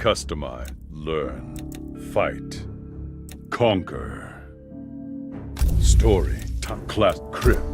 Customize, learn, fight, conquer. Story, top class crypt.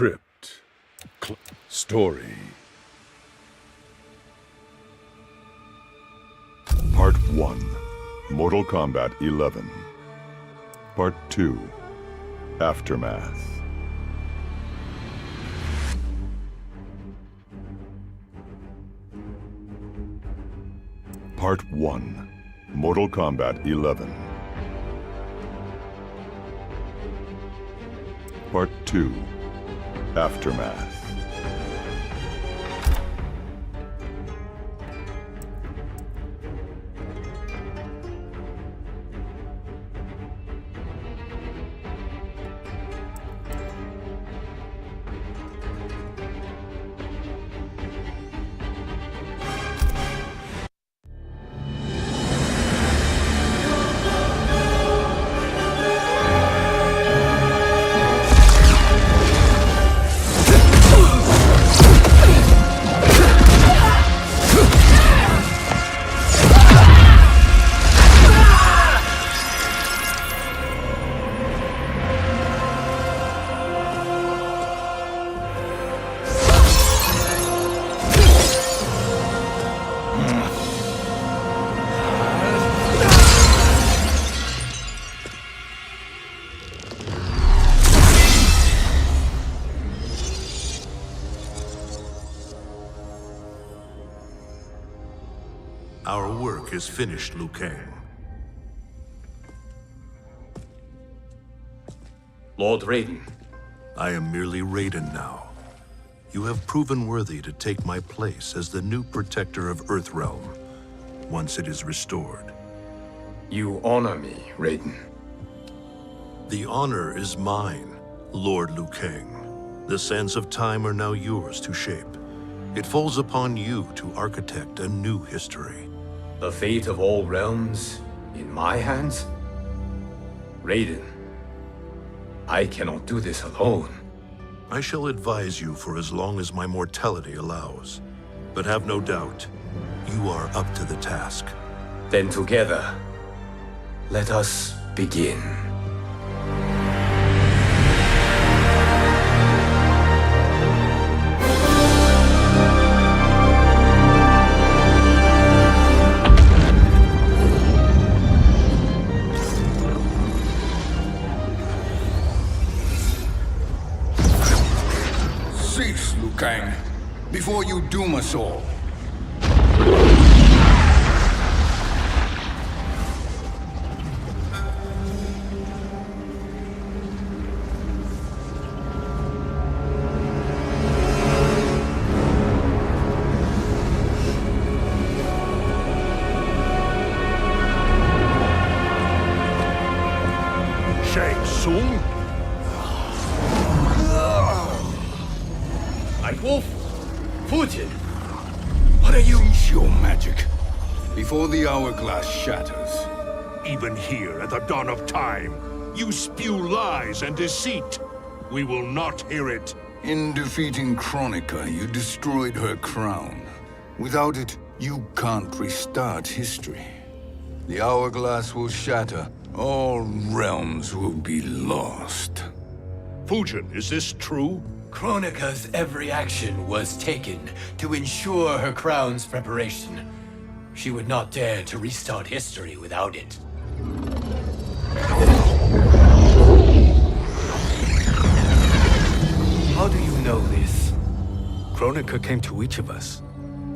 Crypt. Story. Part 1, Mortal Kombat 11. Part 2, Aftermath. Part 1, Mortal Kombat 11. Part 2, Aftermath. Our work is finished, Liu Kang. Lord Raiden. I am merely Raiden now. You have proven worthy to take my place as the new protector of Earthrealm, once it is restored. You honor me, Raiden. The honor is mine, Lord Liu Kang. The sands of time are now yours to shape. It falls upon you to architect a new history. The fate of all realms in my hands? Raiden, I cannot do this alone. I shall advise you for as long as my mortality allows. But have no doubt, you are up to the task. Then together, let us begin. Cease, Liu Kang, before you doom us all. Shang Tsung? Wolf, Fujin, what are you? Cease your magic, before the hourglass shatters. Even here at the dawn of time, you spew lies and deceit. We will not hear it. In defeating Kronika, you destroyed her crown. Without it, you can't restart history. The hourglass will shatter. All realms will be lost. Fujin, is this true? Kronika's every action was taken to ensure her crown's preparation. She would not dare to restart history without it. How do you know this? Kronika came to each of us.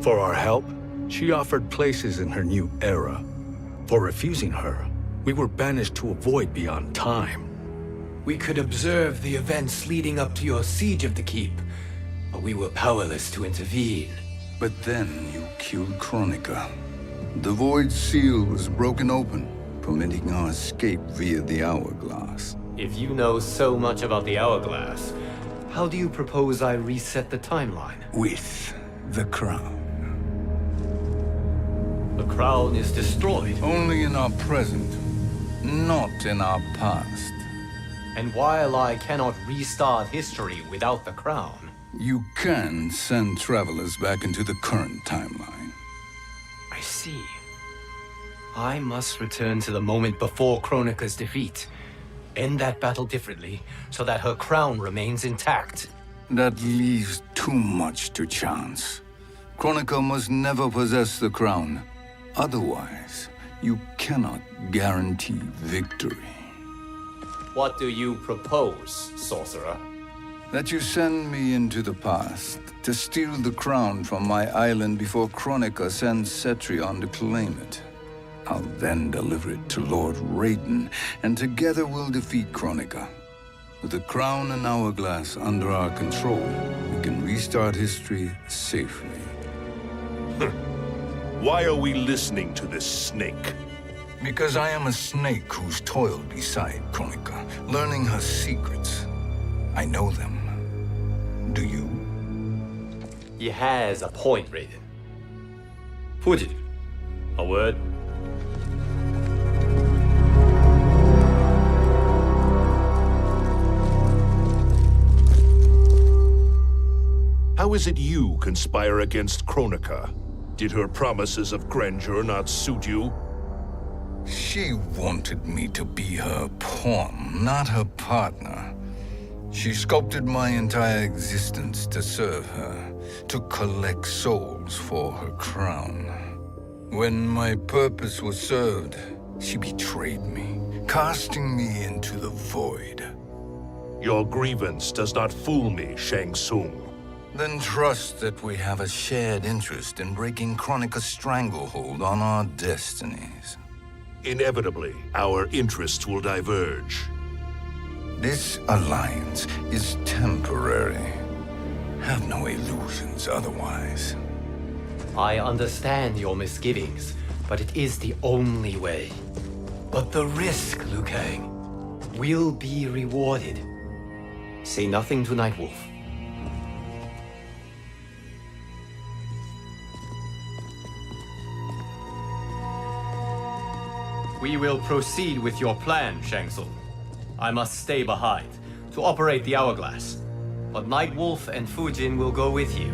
For our help, she offered places in her new era. For refusing her, we were banished to a void beyond time. We could observe the events leading up to your siege of the keep, but we were powerless to intervene. But then you killed Kronika. The Void Seal was broken open, permitting our escape via the hourglass. If you know so much about the hourglass, how do you propose I reset the timeline? With the crown. The crown is destroyed. Only in our present, not in our past. And while I cannot restart history without the crown, You can send travelers back into the current timeline. I see. I must return to the moment before Kronika's defeat. End that battle differently, so that her crown remains intact. That leaves too much to chance. Kronika must never possess the crown. Otherwise, you cannot guarantee victory. What do you propose, sorcerer? That you send me into the past to steal the crown from my island before Kronika sends Cetrion to claim it. I'll then deliver it to Lord Raiden, and together we'll defeat Kronika. With the crown and hourglass under our control, we can restart history safely. Why are we listening to this snake? Because I am a snake who's toiled beside Kronika, learning her secrets. I know them. Do you? He has a point, Raiden. Fujin, a word? How is it you conspire against Kronika? Did her promises of grandeur not suit you? She wanted me to be her pawn, not her partner. She sculpted my entire existence to serve her, to collect souls for her crown. When my purpose was served, she betrayed me, casting me into the void. Your grievance does not fool me, Shang Tsung. Then trust that we have a shared interest in breaking Kronika's stranglehold on our destinies. Inevitably, our interests will diverge. This alliance is temporary. Have no illusions otherwise. I understand your misgivings, but it is the only way. But the risk, Liu Kang, will be rewarded. Say nothing to Nightwolf. We will proceed with your plan, Shang Tsung. I must stay behind to operate the hourglass. But Nightwolf and Fujin will go with you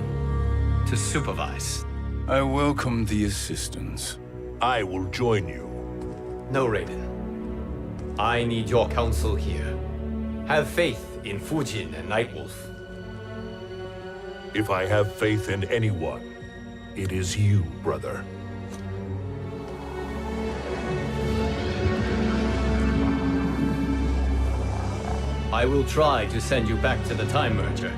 to supervise. I welcome the assistance. I will join you. No, Raiden. I need your counsel here. Have faith in Fujin and Nightwolf. If I have faith in anyone, it is you, brother. I will try to send you back to the Time Merger.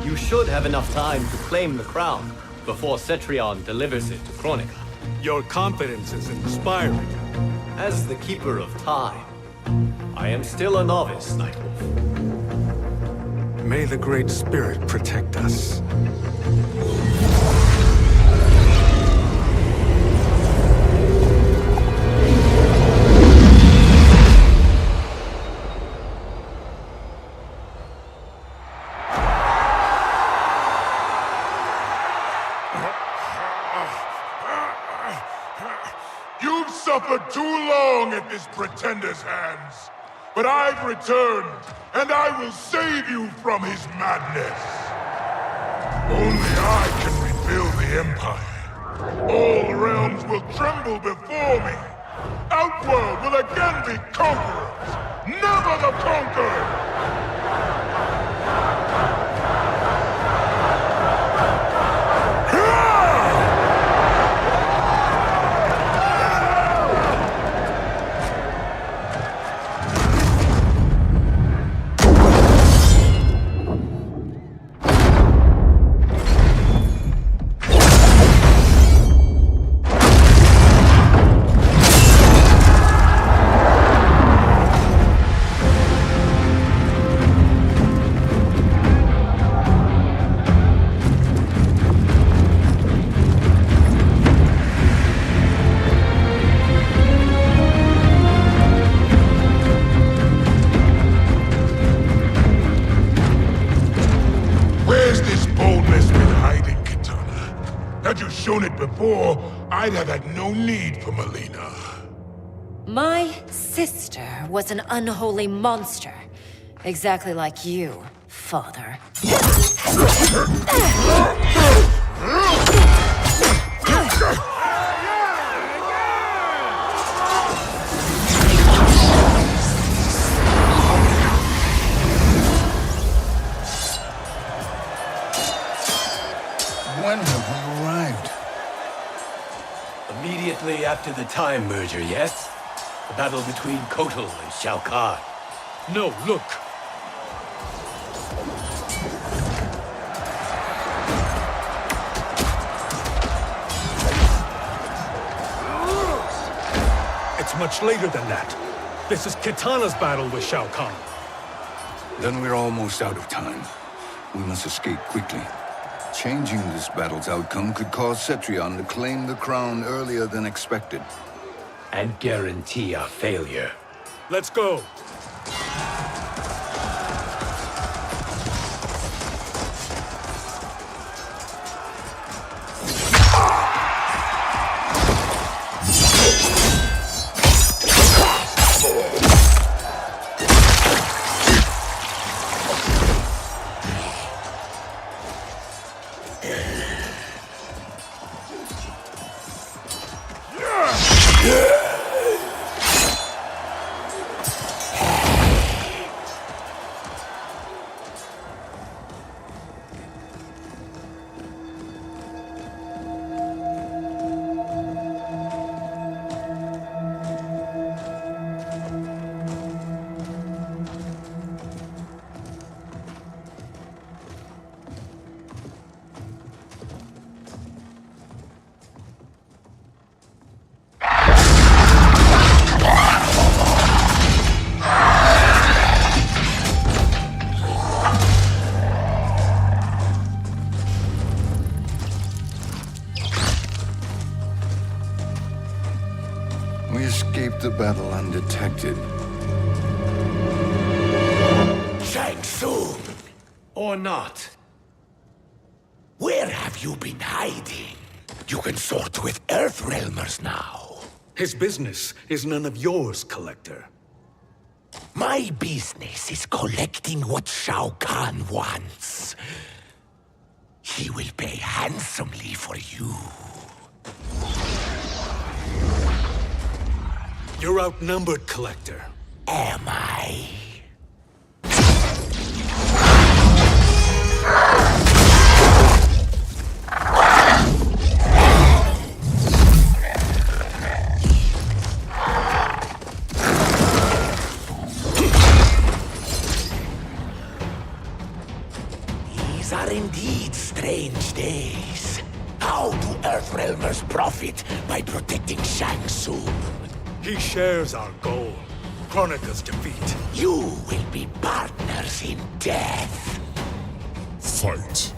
You should have enough time to claim the crown before Cetrion delivers it to Kronika. Your confidence is inspiring. As the Keeper of Time, I am still a novice, Nightwolf. May the Great Spirit protect us. You've suffered too long at this pretender's hands. But I've returned, and I will save you from his madness. Only I can rebuild the Empire. All realms will tremble before me. Outworld will again be conquerors, never the conquered! Had you shown it before, I'd have had no need for Melina. My sister was an unholy monster. Exactly like you, father. Immediately after the Time merger, yes? The battle between Kotal and Shao Kahn. No, look. It's much later than that. This is Kitana's battle with Shao Kahn. Then we're almost out of time. We must escape quickly. Changing this battle's outcome could cause Cetrion to claim the crown earlier than expected. And guarantee our failure. Let's go. We escaped the battle undetected. Shang Tsung! Or not. Where have you been hiding? You can sort with Earthrealmers now. His business is none of yours, Collector. My business is collecting what Shao Kahn wants. He will pay handsomely for you. You're outnumbered, Collector. Am I? These are indeed strange days. How do Earthrealmers profit by protecting Shang Tsung? He shares our goal. Kronika's defeat. You will be partners in death. Fight.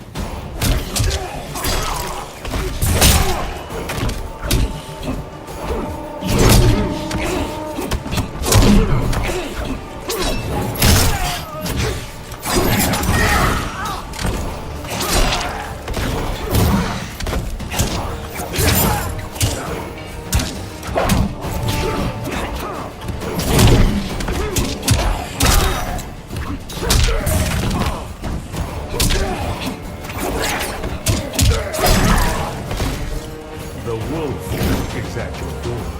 The wolf is at your door.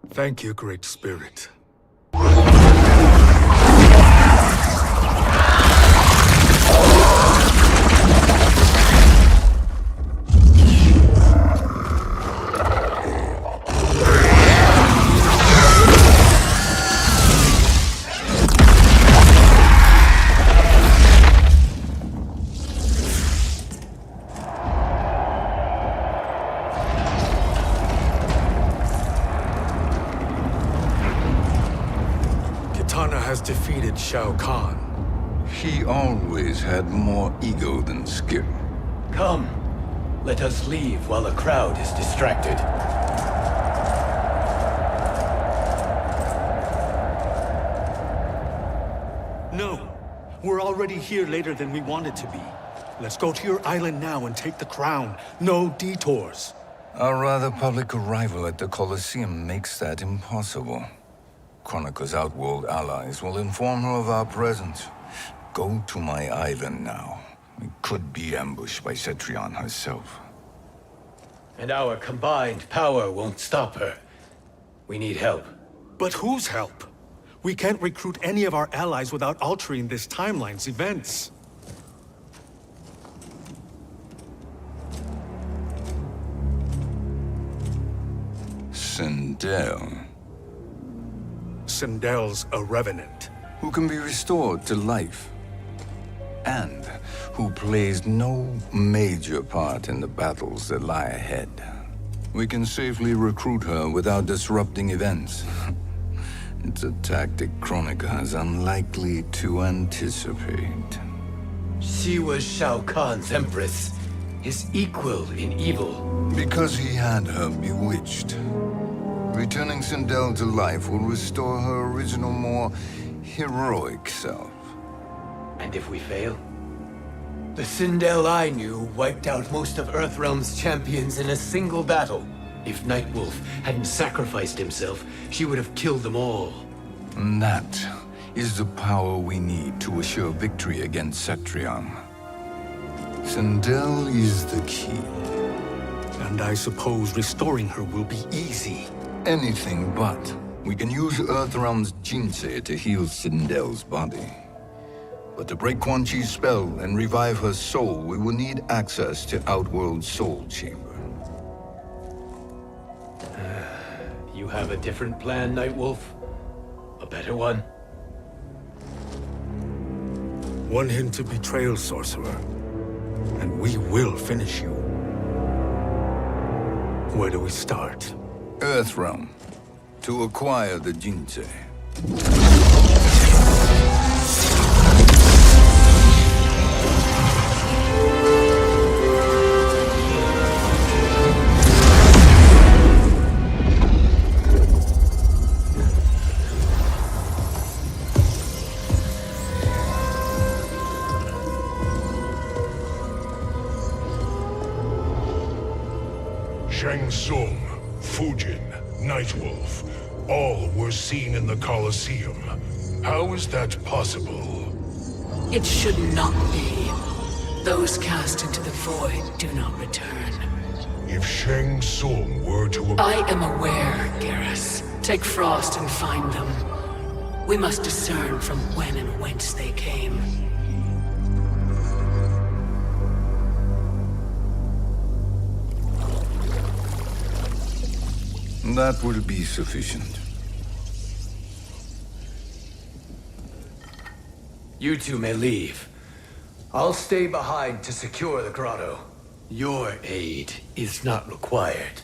Thank you, Great Spirit. Kitana has defeated Shao Kahn. He always had more ego than skill. Come, let us leave while the crowd is distracted. No. We're already here later than we wanted to be. Let's go to your island now and take the crown. No detours. Our rather public arrival at the Colosseum makes that impossible. Kronika's outworld allies will inform her of our presence. Go to my island now. We could be ambushed by Cetrion herself. And our combined power won't stop her. We need help. But whose help? We can't recruit any of our allies without altering this timeline's events. Sindel, Sindel's a revenant. who can be restored to life, and who plays no major part in the battles that lie ahead. We can safely recruit her without disrupting events. It's a tactic Kronika is unlikely to anticipate. She was Shao Kahn's empress, his equal in evil. Because he had her bewitched. Returning Sindel to life will restore her original, more heroic self. And if we fail? The Sindel I knew wiped out most of Earthrealm's champions in a single battle. If Nightwolf hadn't sacrificed himself, she would have killed them all. And that is the power we need to assure victory against Cetrion. Sindel is the key. And I suppose restoring her will be easy. Anything but. We can use Earthrealm's Jinsei to heal Sindel's body. But to break Quan Chi's spell and revive her soul, we will need access to Outworld's Soul Chamber. You have a different plan, Nightwolf? A better one? One hint to betrayal, sorcerer. And we will finish you. Where do we start? Earthrealm. To acquire the Jinsei. Shang Tsung, Fujin, Nightwolf, all were seen in the Colosseum. How is that possible? It should not be. Those cast into the void do not return. If Shang Tsung were to... I am aware, Garrus. Take Frost and find them. We must discern from when and whence they came. That will be sufficient. You two may leave. I'll stay behind to secure the grotto. Your aid is not required.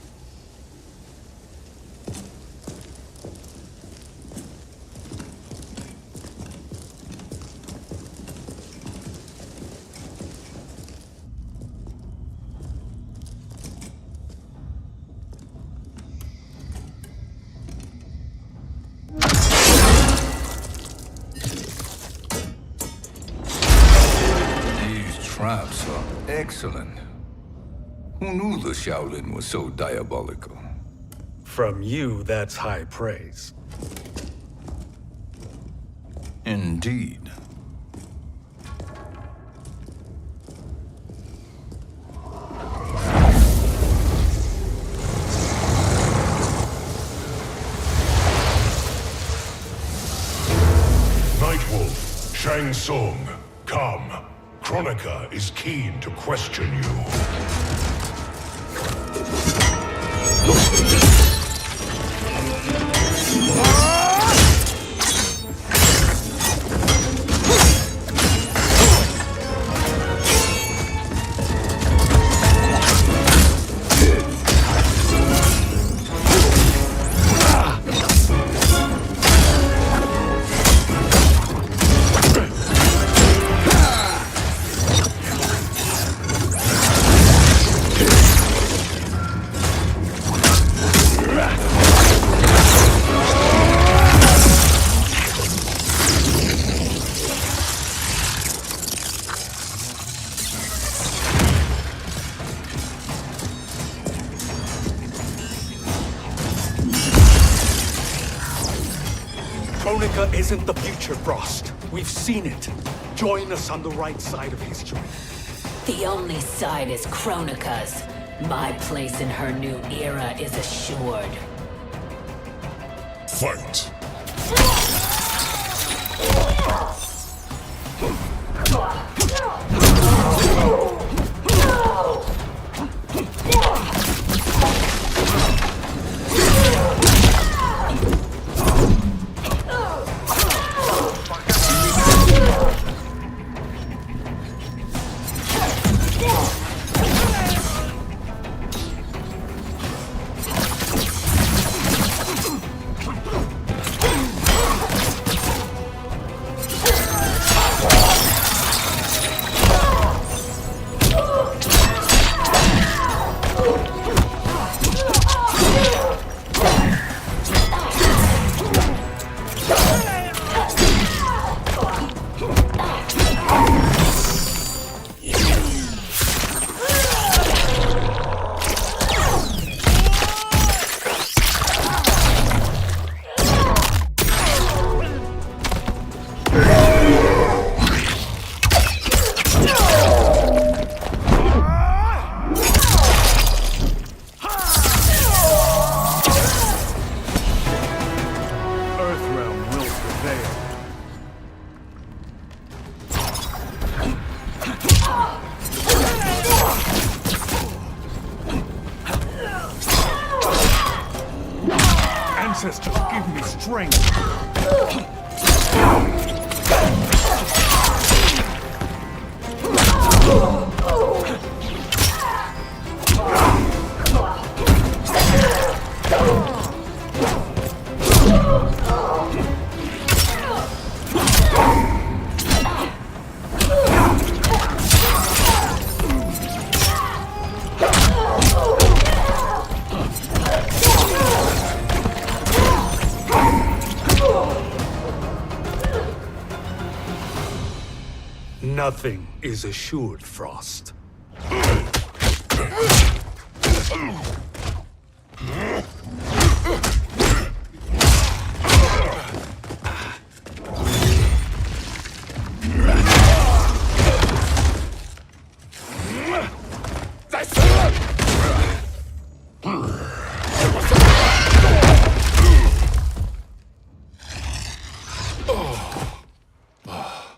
Traps are excellent. Who knew the Shaolin was so diabolical? From you, that's high praise. Indeed. Nightwolf, Shang Tsung, come. Kronika is keen to question you. Kronika isn't the future, Frost. We've seen it. Join us on the right side of history. The only side is Kronika's. My place in her new era is assured. Fight! Ancestors, give me strength. Nothing is assured, Frost.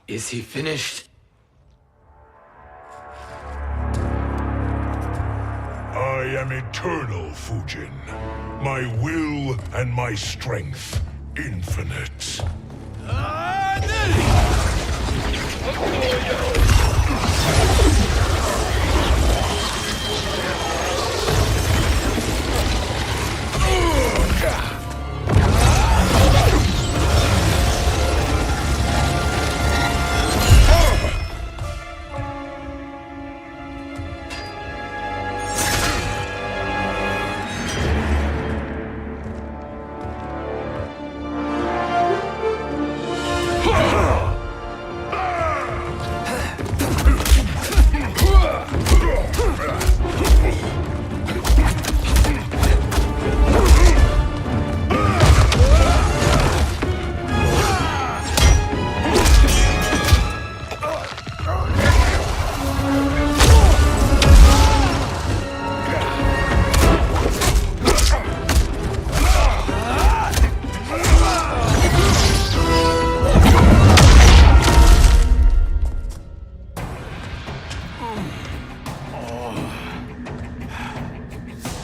Is he finished? I am eternal, Fujin. My will and my strength infinite.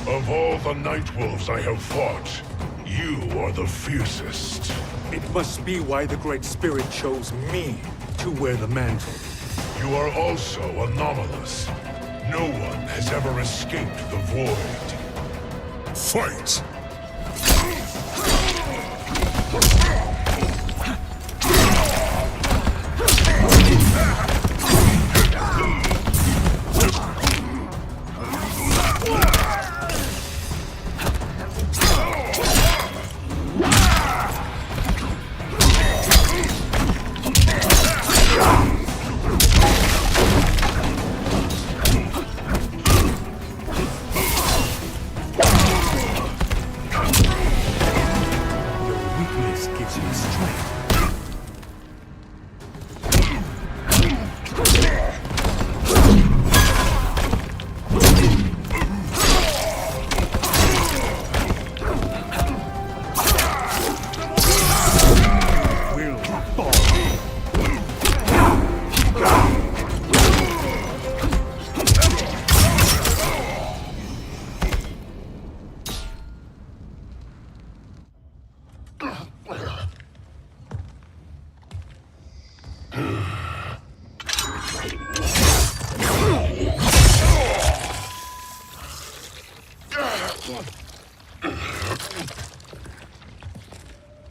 Of all the Nightwolves I have fought, you are the fiercest. It must be why the Great Spirit chose me to wear the mantle. You are also anomalous. No one has ever escaped the void. Fight! Fujin's strength.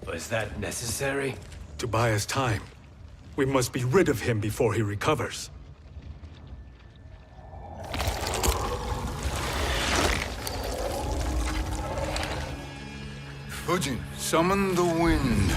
Was that necessary? To buy us time. We must be rid of him before he recovers. Fujin, summon the wind.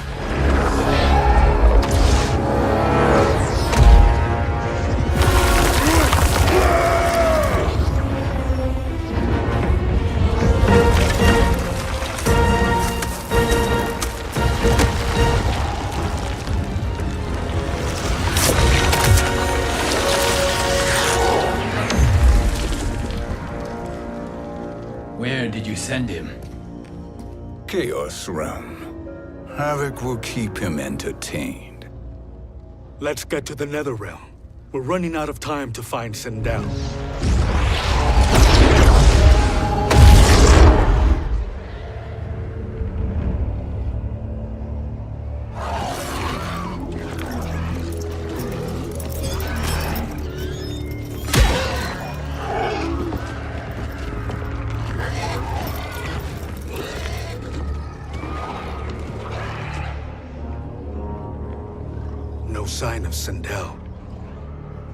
Where did you send him? Chaos Realm. Havoc will keep him entertained. Let's get to the Netherrealm. We're running out of time to find Sindel. No sign of Sindel.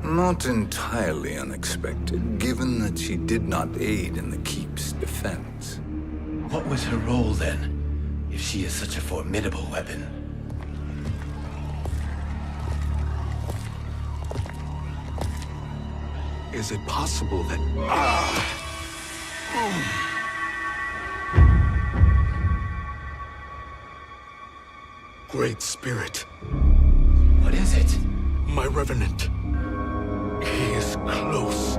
Not entirely unexpected, given that she did not aid in the Keep's defense. What was her role then, if she is such a formidable weapon? Is it possible that... Great Spirit. What is it? My Revenant. He is close.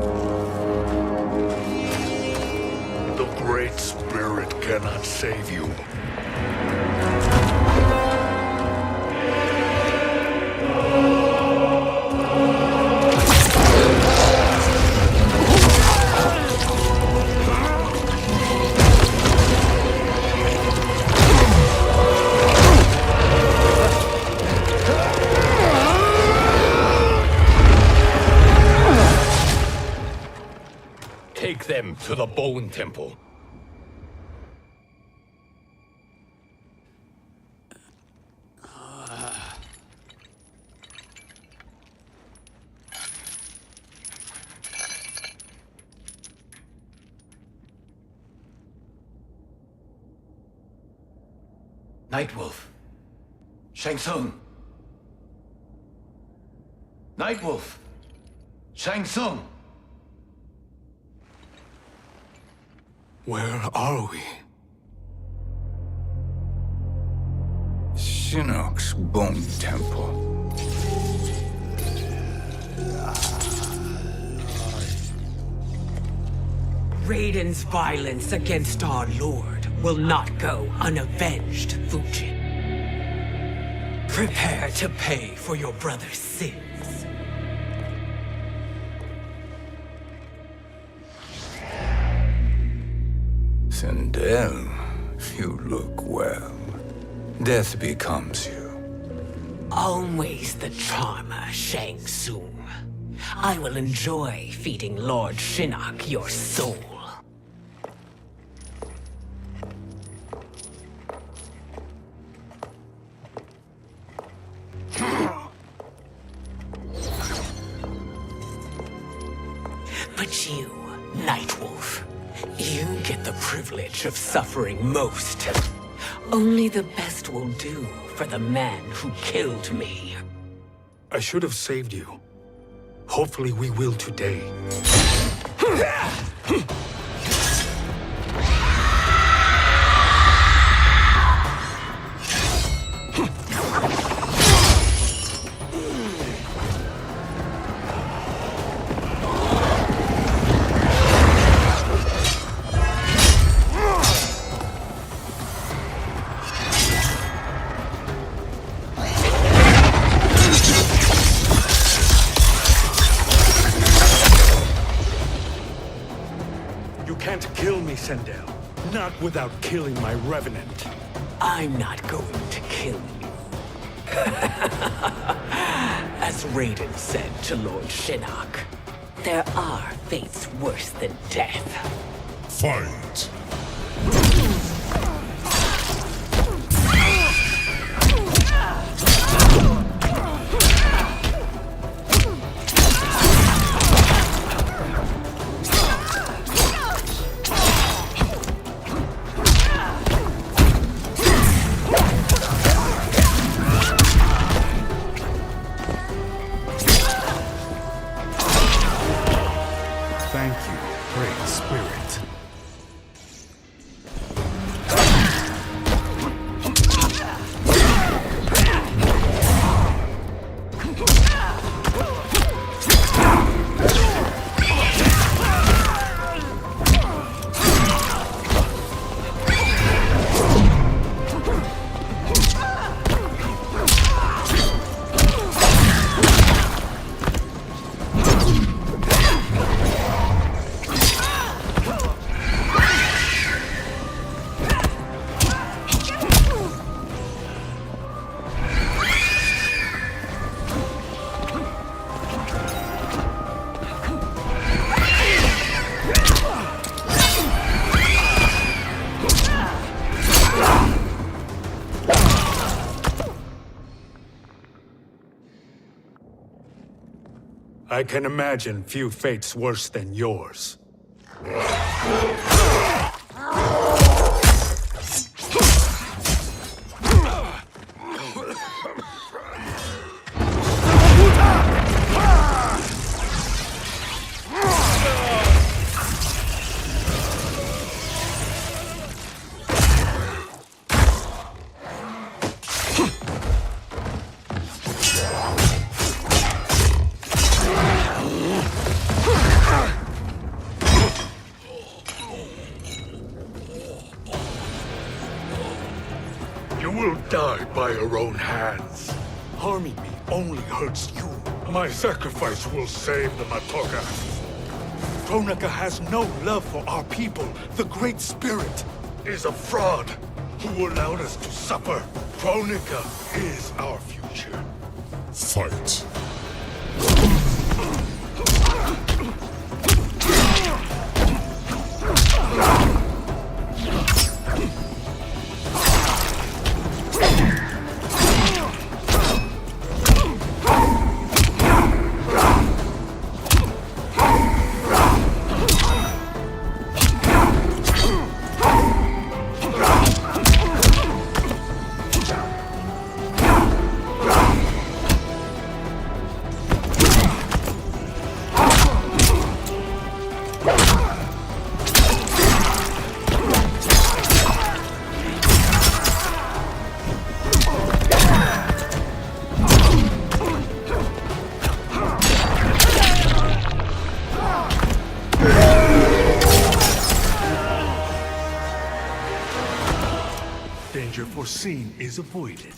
The Great Spirit cannot save you. Take them to the Bone Temple. Nightwolf. Shang Tsung. Nightwolf. Shang Tsung. Where are we? Shinnok's Bone Temple. Raiden's violence against our Lord will not go unavenged, Fujin. Prepare to pay for your brother's sins. Sindel, you look well. Death becomes you. Always the charmer, Shang Tsung. I will enjoy feeding Lord Shinnok your soul. But you, Nightwolf, you get the privilege of suffering most. Only the best will do for the man who killed me. I should have saved you. Hopefully we will today. Citadel. Not without killing my revenant. I'm not going to kill you. As Raiden said to Lord Shinnok, there are fates worse than death. Fight! Thank you, Great Spirit. I can imagine few fates worse than yours. You will die by your own hands. Harming me only hurts you. My sacrifice will save the Matoga. Kronika has no love for our people. The Great Spirit is a fraud who allowed us to suffer. Kronika is our future. Fight! Danger foreseen is avoided.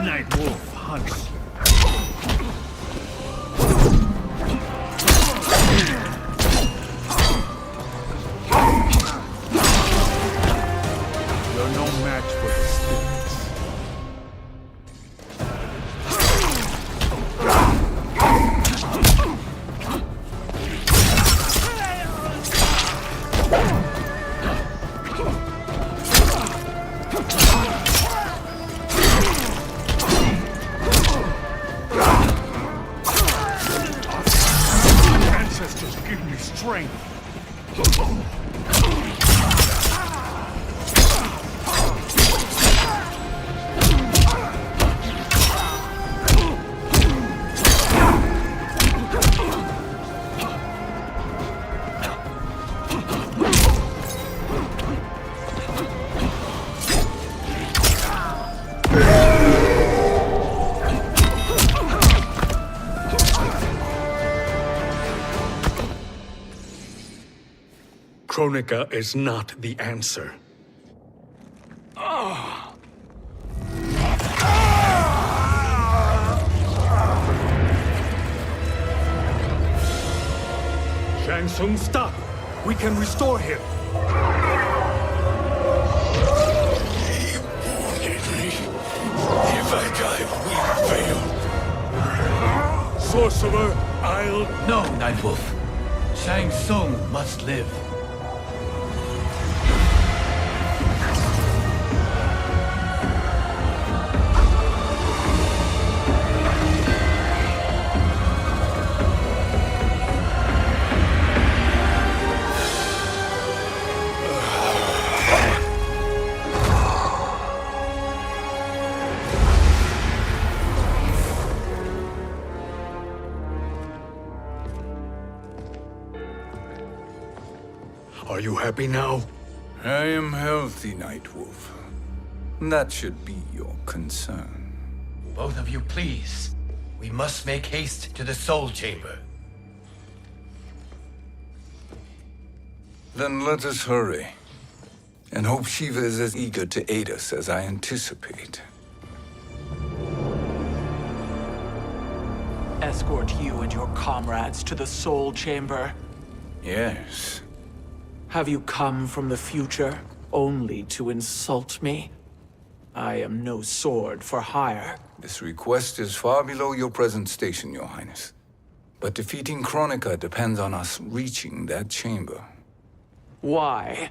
Night Wolf hunts. You're no match for the spirits. Ancestors give me strength. Kronika is not the answer. Shang Tsung, stop! We can restore him! If I die, we fail. Sorcerer, I'll... No, Nightwolf. Shang Tsung must live. Are you happy now? I am healthy, Nightwolf. That should be your concern. Both of you, please. We must make haste to the Soul Chamber. Then let us hurry. And hope Shiva is as eager to aid us as I anticipate. Escort you and your comrades to the Soul Chamber. Yes. Have you come from the future only to insult me? I am no sword for hire. This request is far below your present station, Your Highness. But defeating Kronika depends on us reaching that chamber. Why?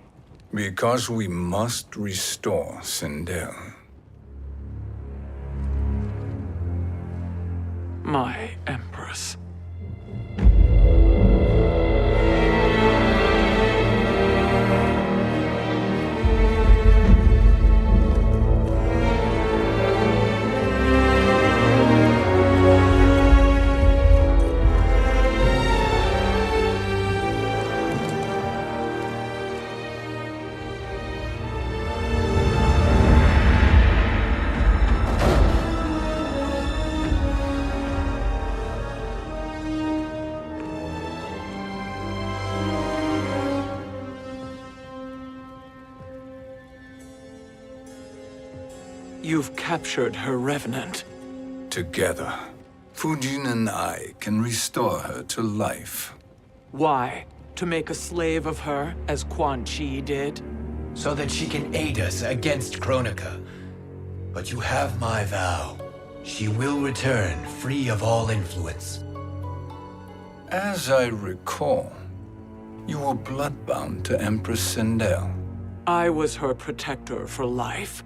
Because we must restore Sindel. My Empress. You've captured her revenant. Together, Fujin and I can restore her to life. Why? To make a slave of her, as Quan Chi did? So that she can aid us against Kronika. But you have my vow. She will return free of all influence. As I recall, you were bloodbound to Empress Sindel. I was her protector for life.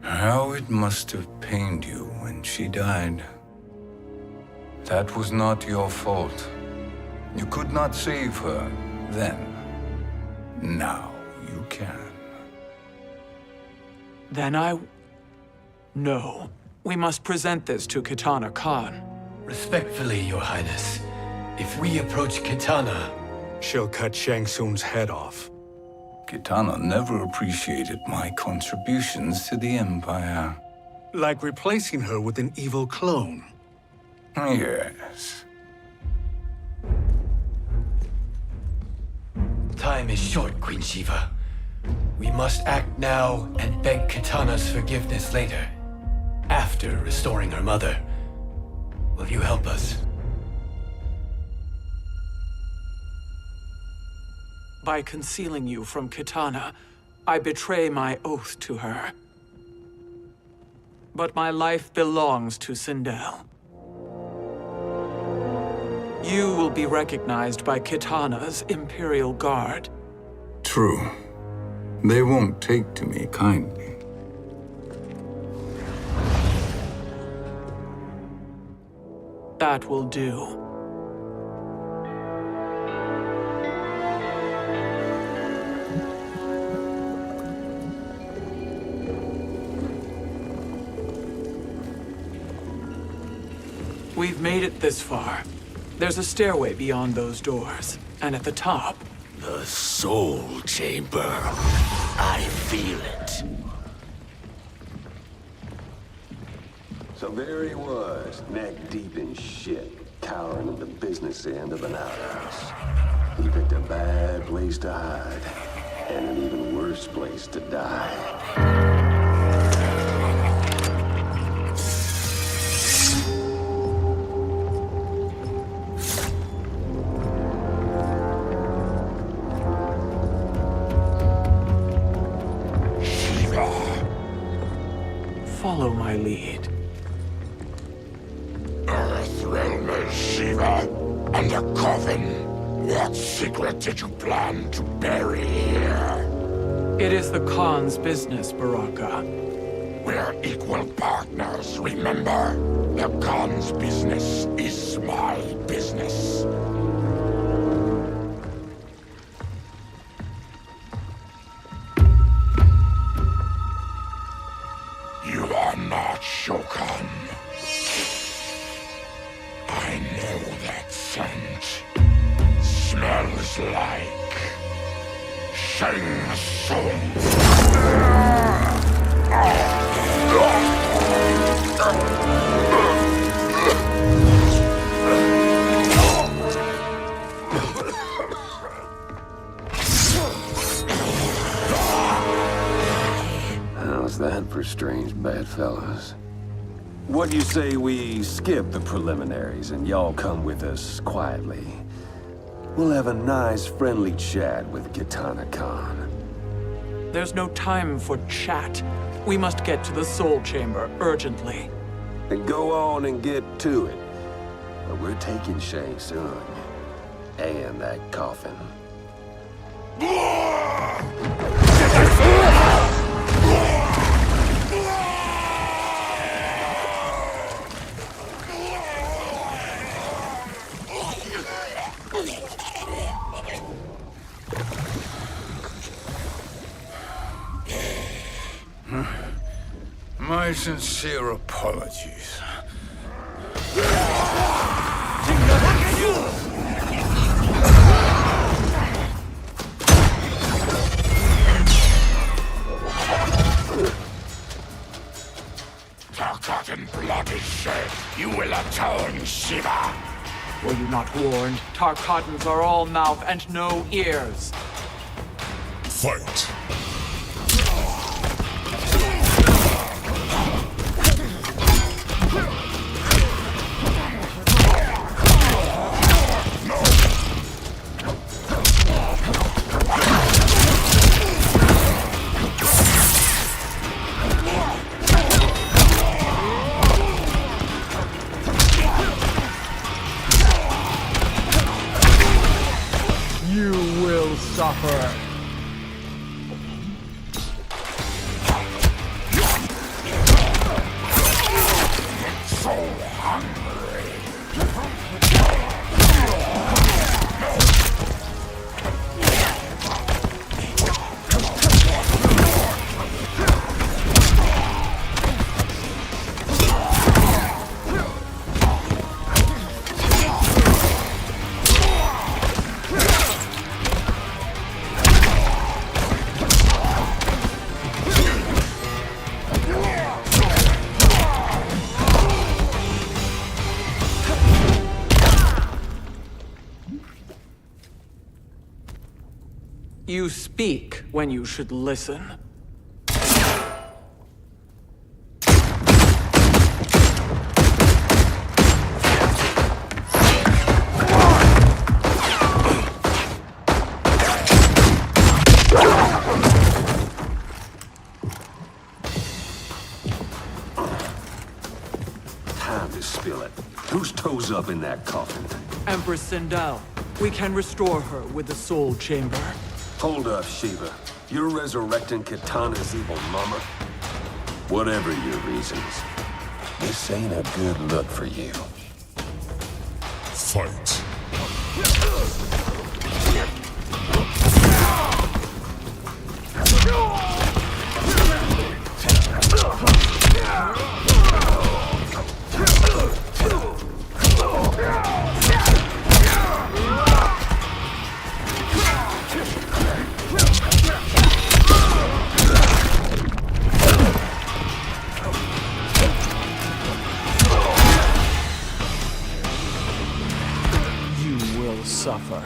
How it must have pained you when she died. That was not your fault. You could not save her then. Now you can. Then No. We must present this to Kitana Khan. Respectfully, Your Highness. If we approach Kitana... She'll cut Shang Tsung's head off. Kitana never appreciated my contributions to the Empire. Like replacing her with an evil clone. Yes. Time is short, Queen Shiva. We must act now and beg Kitana's forgiveness later. After restoring her mother. Will you help us? By concealing you from Kitana, I betray my oath to her. But my life belongs to Sindel. You will be recognized by Kitana's Imperial Guard. True. They won't take to me kindly. That will do. We've made it this far. There's a stairway beyond those doors, and at the top... The Soul Chamber. I feel it. So there he was, neck deep in shit, cowering at the business end of an outhouse. He picked a bad place to hide, and an even worse place to die. Follow my lead. Earthrealmer Shiva, and a coffin. What secret did you plan to bury here? It is the Khan's business, Baraka. We're equal partners, remember? The Khan's business is my business. You are not Shokan. I know that scent. Smells like Shang Tsung. How's that for strange bedfellows? What do you say we skip the preliminaries and y'all come with us quietly? We'll have a nice, friendly chat with Kitana Khan. There's no time for chat. We must get to the Soul Chamber urgently. Then go on and get to it. But we're taking Shang Tsung. And that coffin. My sincere apologies. Tarkatan blood is shed. You will atone, Shiva. Were you not warned? Tarkatans are all mouth and no ears. Fight. You will suffer. So hungry. You speak when you should listen. Time to spill it. Whose toes up in that coffin? Empress Sindel, we can restore her with the Soul Chamber. Hold up, Shiva. You're resurrecting Kitana's evil mama? Whatever your reasons, this ain't a good look for you. Fight. suffer.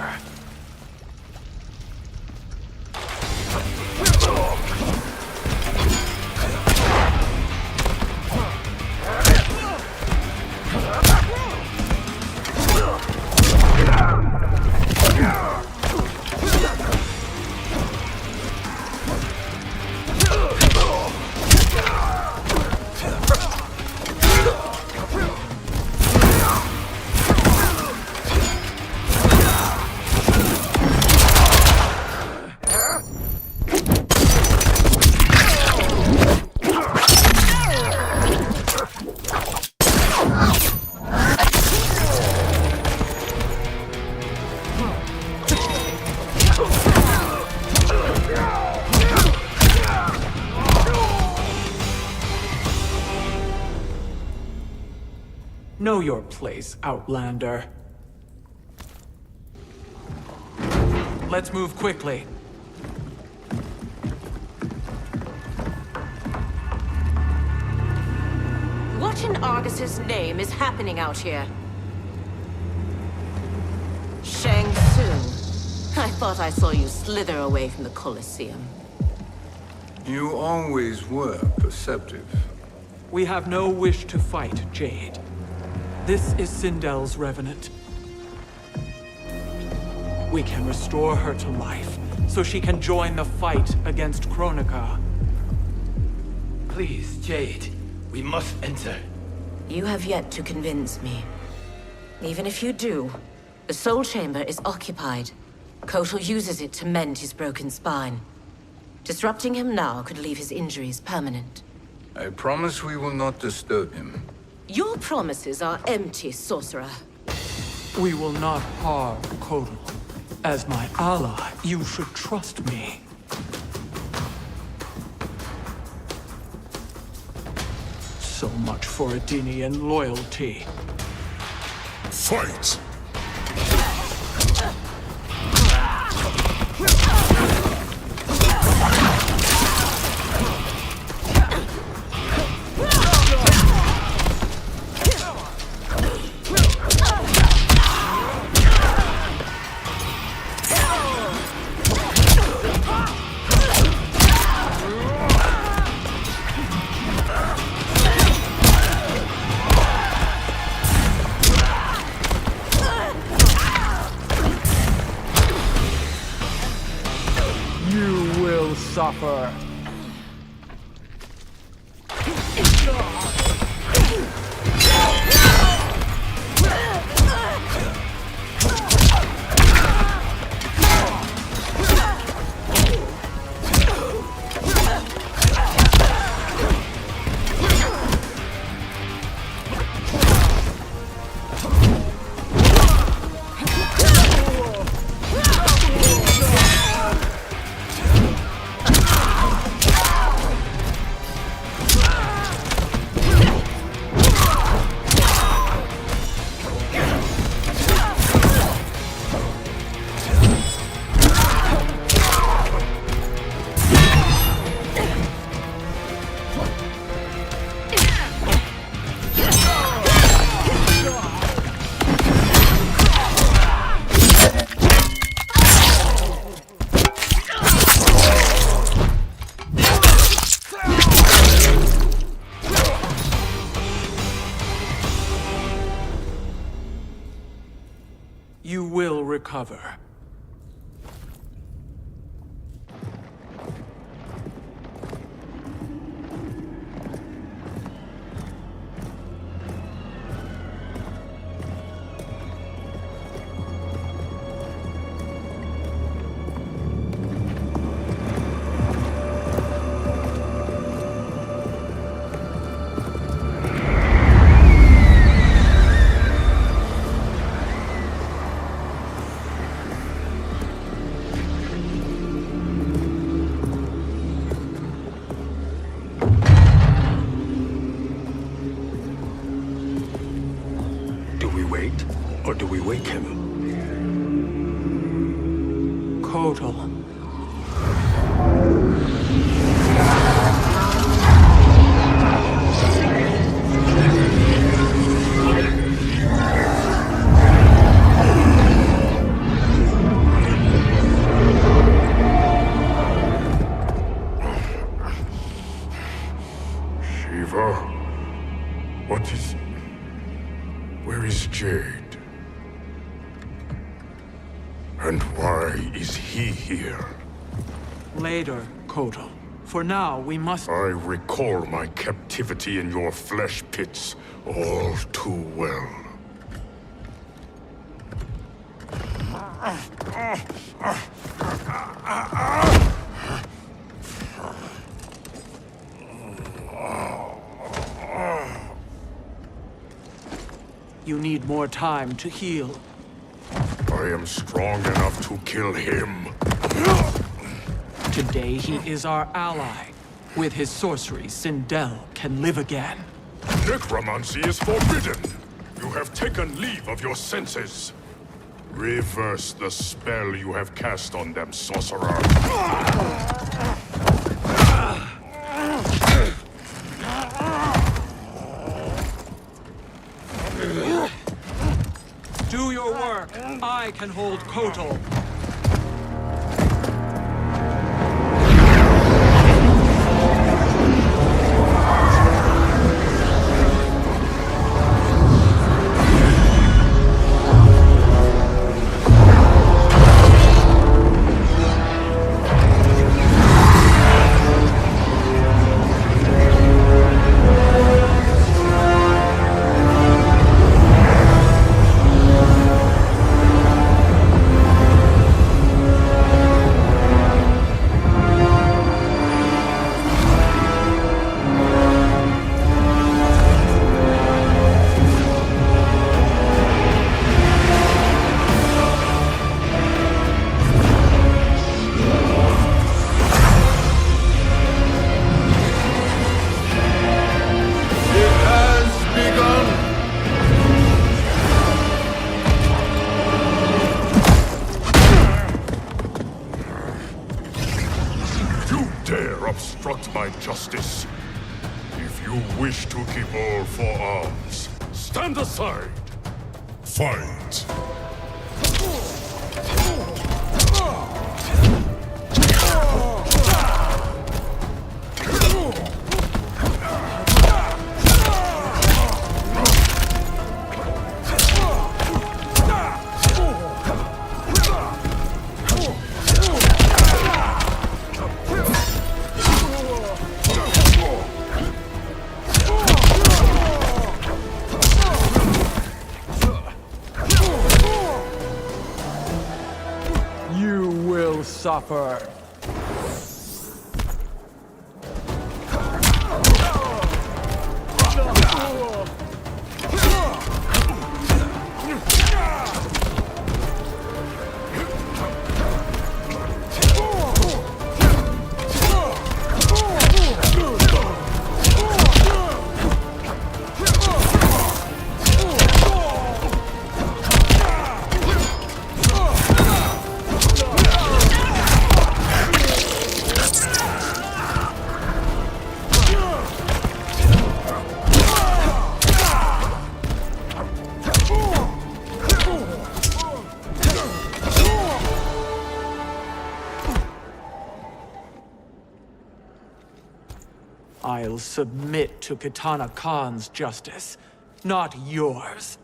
Know your place, Outlander. Let's move quickly. What in Argus's name is happening out here? Shang Tsung. I thought I saw you slither away from the Colosseum. You always were perceptive. We have no wish to fight, Jade. This is Sindel's Revenant. We can restore her to life, so she can join the fight against Kronika. Please, Jade, we must enter. You have yet to convince me. Even if you do, the Soul Chamber is occupied. Kotal uses it to mend his broken spine. Disrupting him now could leave his injuries permanent. I promise we will not disturb him. Your promises are empty, sorcerer. We will not harm Kotal. As my ally, you should trust me. So much for Adenian loyalty. Fight! You will suffer. You will recover. Or do we wake him? Kotal. What is... Where is Jade? And why is he here? Later, Kotal. For now, we must... I recall my captivity in your flesh pits all too well. You need more time to heal. I am strong enough to kill him. Today he is our ally. With his sorcery, Sindel can live again. Necromancy is forbidden. You have taken leave of your senses. Reverse the spell you have cast on them, sorcerer. Do your work. I can hold Kotal. Obstruct my justice. If you wish to keep all four arms, stand aside. Fight. Suffer. I'll submit to Kitana Khan's justice, not yours.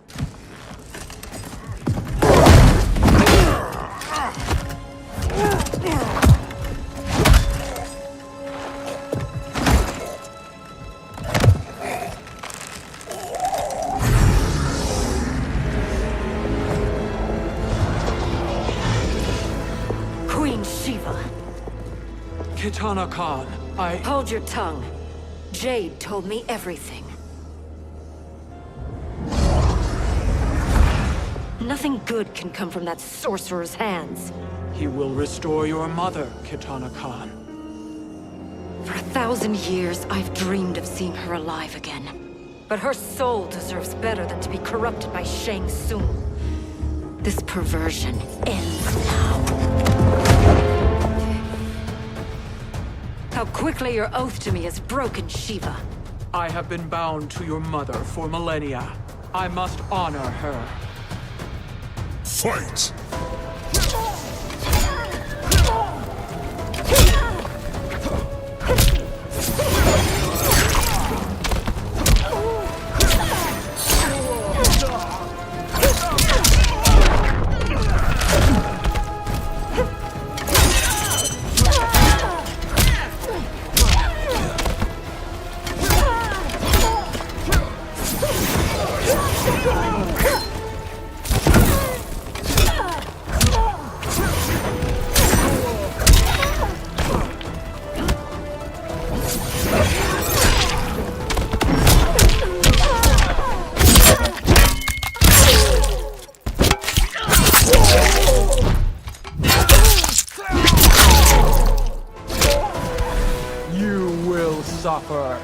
Queen Shiva. Kitana Khan, I... Hold your tongue. Jade told me everything. Nothing good can come from that sorcerer's hands. He will restore your mother, Kitana Khan. For 1,000 years, I've dreamed of seeing her alive again. But her soul deserves better than to be corrupted by Shang Tsung. This perversion ends now. How quickly your oath to me has broken, Shiva. I have been bound to your mother for millennia. I must honor her. Fight! You will suffer.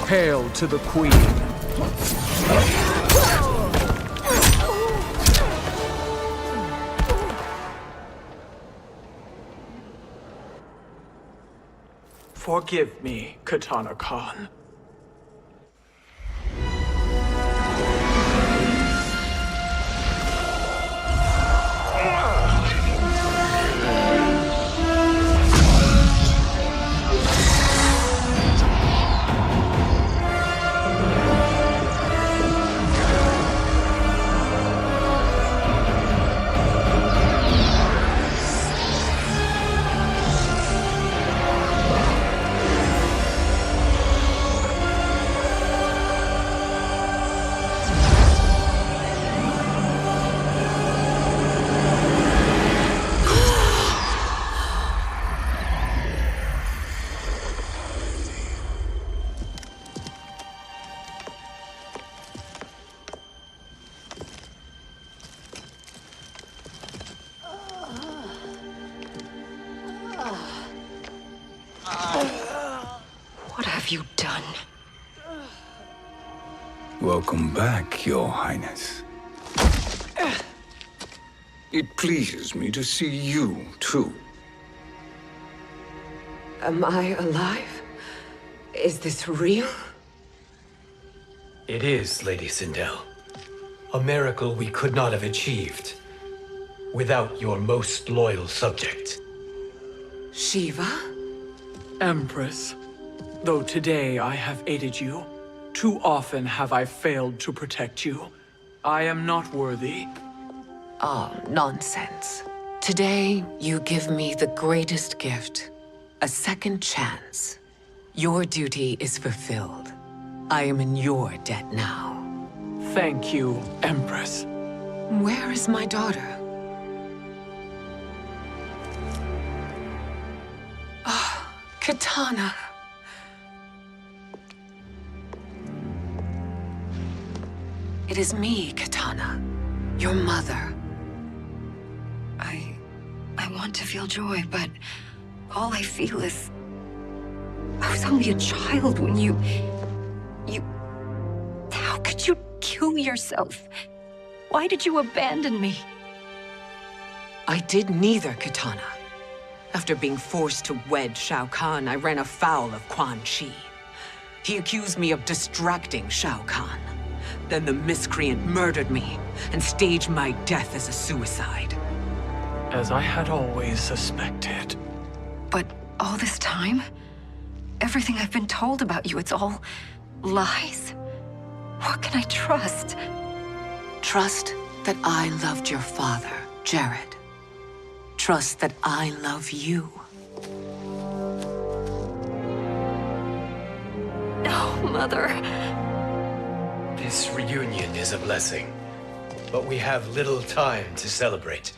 Hail to the Queen. Forgive me, Katana Khan. What have you done? Welcome back, Your Highness. It pleases me to see you, too. Am I alive? Is this real? It is, Lady Sindel. A miracle we could not have achieved without your most loyal subject. Shiva? Empress, though today I have aided you, too often have I failed to protect you. I am not worthy. Oh, nonsense. Today, you give me the greatest gift. A second chance. Your duty is fulfilled. I am in your debt now. Thank you, Empress. Where is my daughter? Ah, Katana. It is me, Katana. Your mother. I want to feel joy, but all I feel is... I was only a child when you... How could you kill yourself? Why did you abandon me? I did neither, Katana. After being forced to wed Shao Kahn, I ran afoul of Quan Chi. He accused me of distracting Shao Kahn. Then the miscreant murdered me and staged my death as a suicide. As I had always suspected. But all this time? Everything I've been told about you, it's all lies? What can I trust? Trust that I loved your father, Jared. Trust that I love you. Oh, Mother. This reunion is a blessing, but we have little time to celebrate.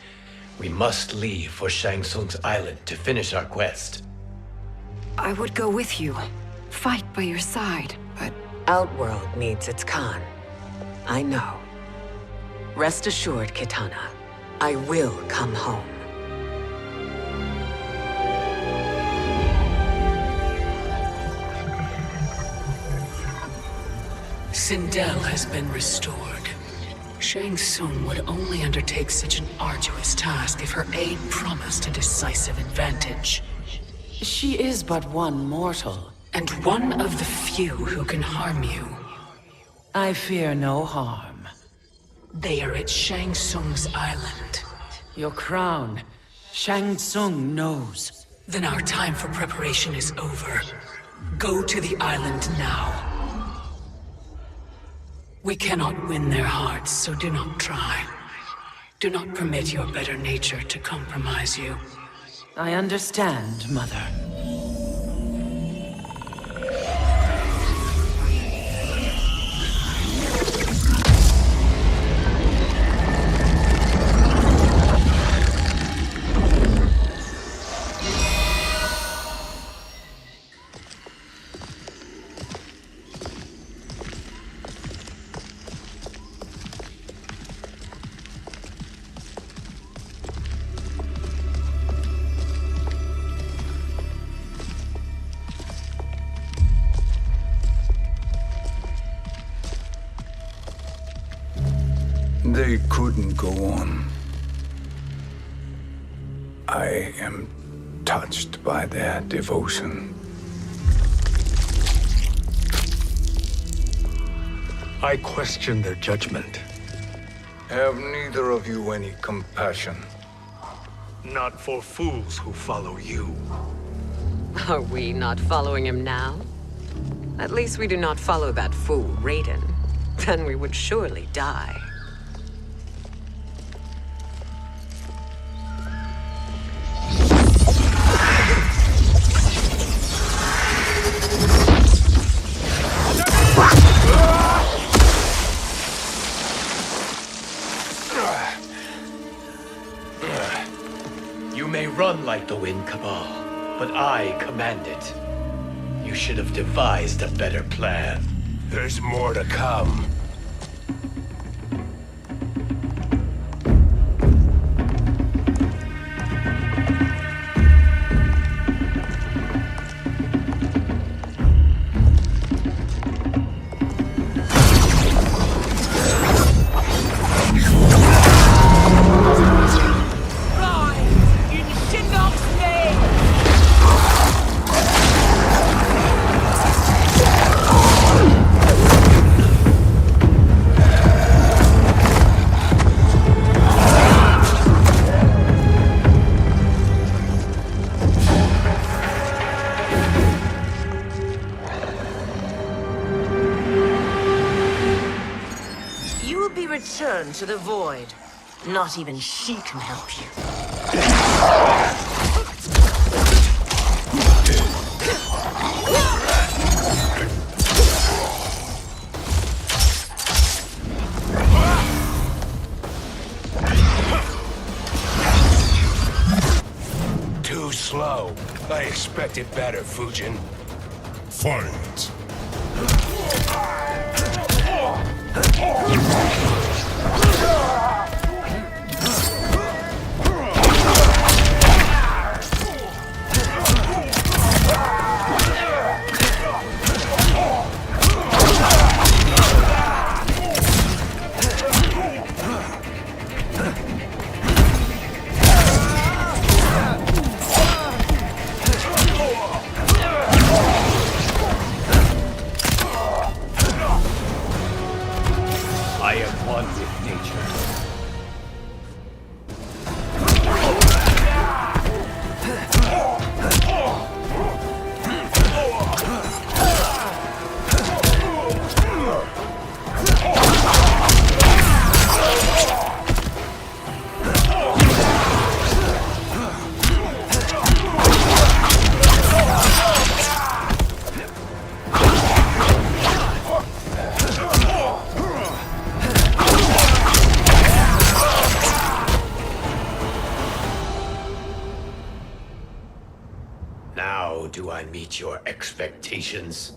We must leave for Shang Tsung's island to finish our quest. I would go with you, fight by your side, but... Outworld needs its Khan. I know. Rest assured, Kitana, I will come home. Sindel has been restored. Shang Tsung would only undertake such an arduous task if her aid promised a decisive advantage. She is but one mortal, and one of the few who can harm you. I fear no harm. They are at Shang Tsung's island. Your crown. Shang Tsung knows. Then our time for preparation is over. Go to the island now. We cannot win their hearts, so do not try. Do not permit your better nature to compromise you. I understand, Mother. They couldn't go on. I am touched by their devotion. I question their judgment. Have neither of you any compassion? Not for fools who follow you. Are we not following him now? At least we do not follow that fool, Raiden. Then we would surely die. You may run like the wind, Cabal, but I command it. You should have devised a better plan. There's more to come. Return to the void. Not even she can help you. Too slow. I expected better, Fujin. Fight. I am one with nature. Now do I meet your expectations?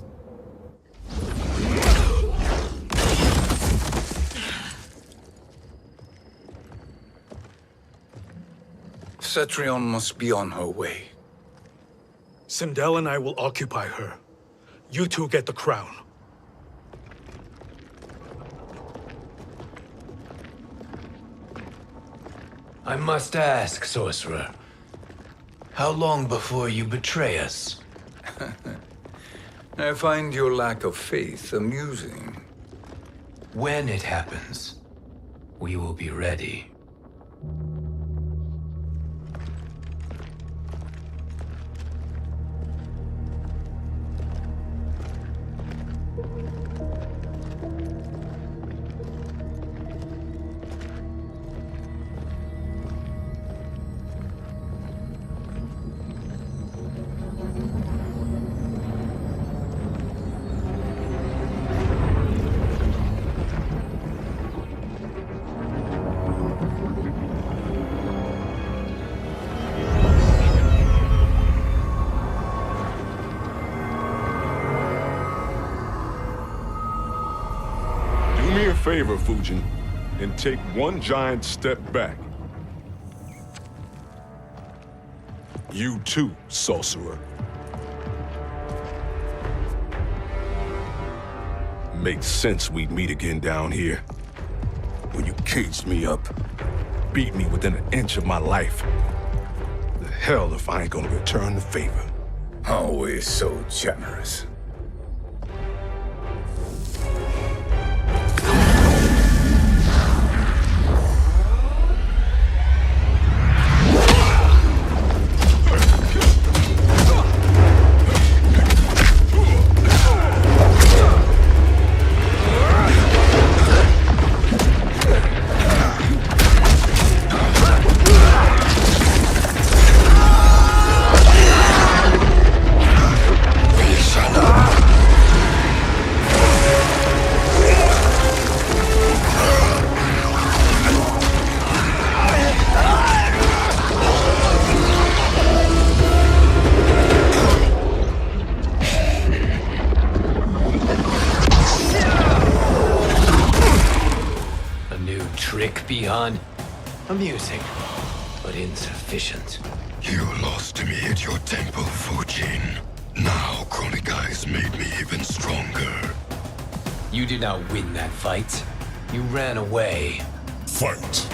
Cetrion must be on her way. Sindel and I will occupy her. You two get the crown. I must ask, sorcerer. How long before you betray us? I find your lack of faith amusing. When it happens, we will be ready. Do me a favor, Fujin, and take one giant step back. You too, sorcerer. Makes sense we'd meet again down here. When you caged me up, beat me within an inch of my life. The hell if I ain't gonna return the favor. Always so generous. Beyond amusing, but insufficient. You lost to me at your temple, Fujin. Now Kronika has made me even stronger. You did not win that fight. You ran away. Fight!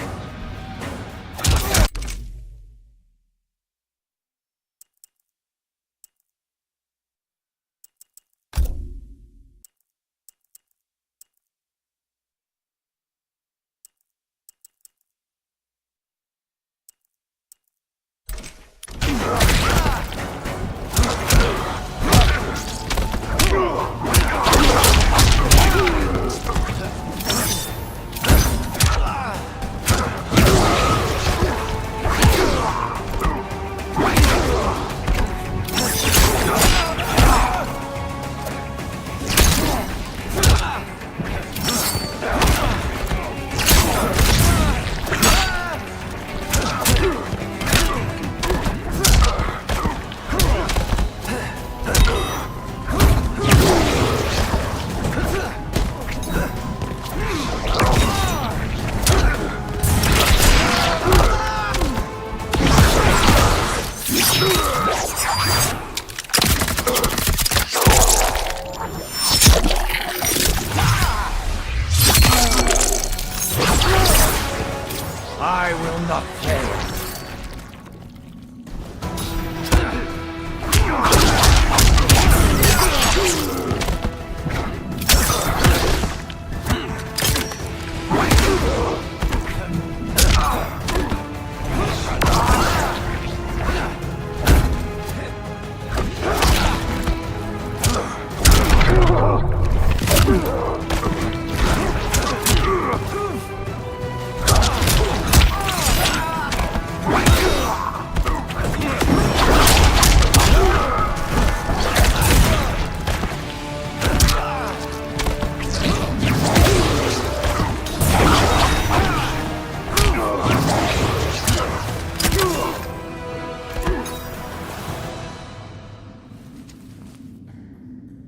I will not fail.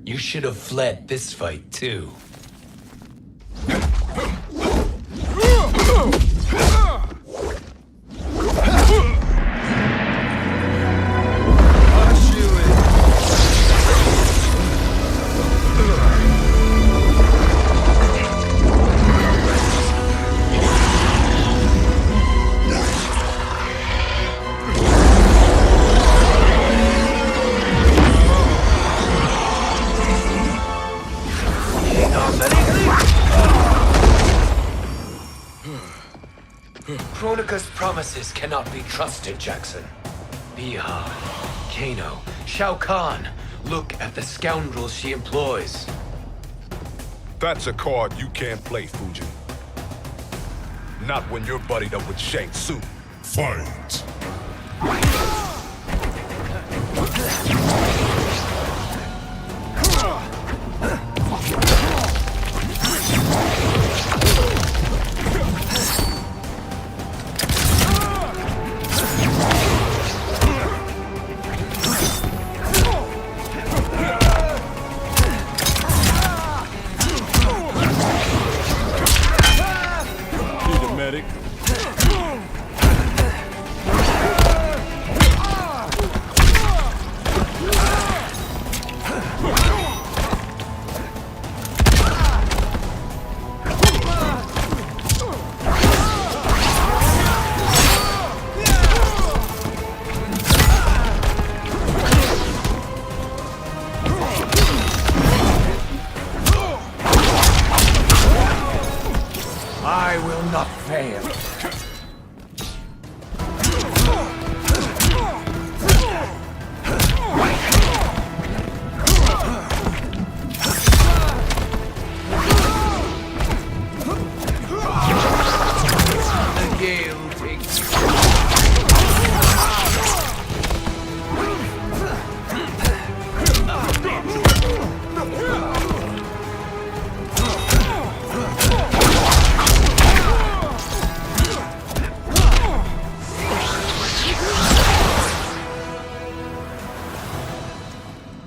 You should have fled this fight, too. Kronika's promises cannot be trusted, Jackson. Bihar, Kano, Shao Kahn. Look at the scoundrels she employs. That's a card you can't play, Fujin. Not when you're buddied up with Shang Tsung. Fight! I will not fail. The gale takes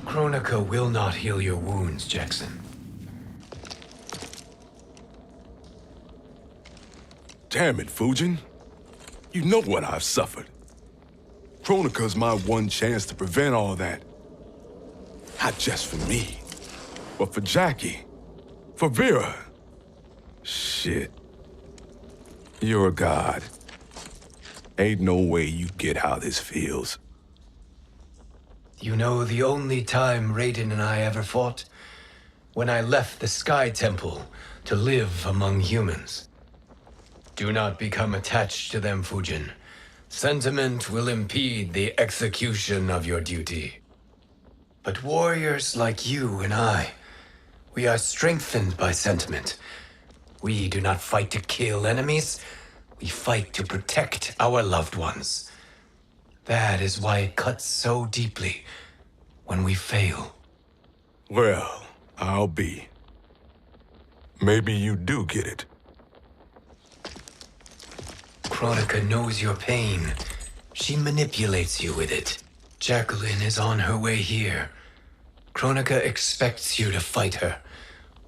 Kronika will not heal your wounds, Jackson. Damn it, Fujin. You know what I've suffered. Kronika's my one chance to prevent all that. Not just for me, but for Jackie, for Vera. Shit. You're a god. Ain't no way you get how this feels. You know the only time Raiden and I ever fought? When I left the Sky Temple to live among humans. Do not become attached to them, Fujin. Sentiment will impede the execution of your duty. But warriors like you and I, we are strengthened by sentiment. We do not fight to kill enemies. We fight to protect our loved ones. That is why it cuts so deeply when we fail. Well, I'll be. Maybe you do get it. Kronika knows your pain. She manipulates you with it. Jacqueline is on her way here. Kronika expects you to fight her.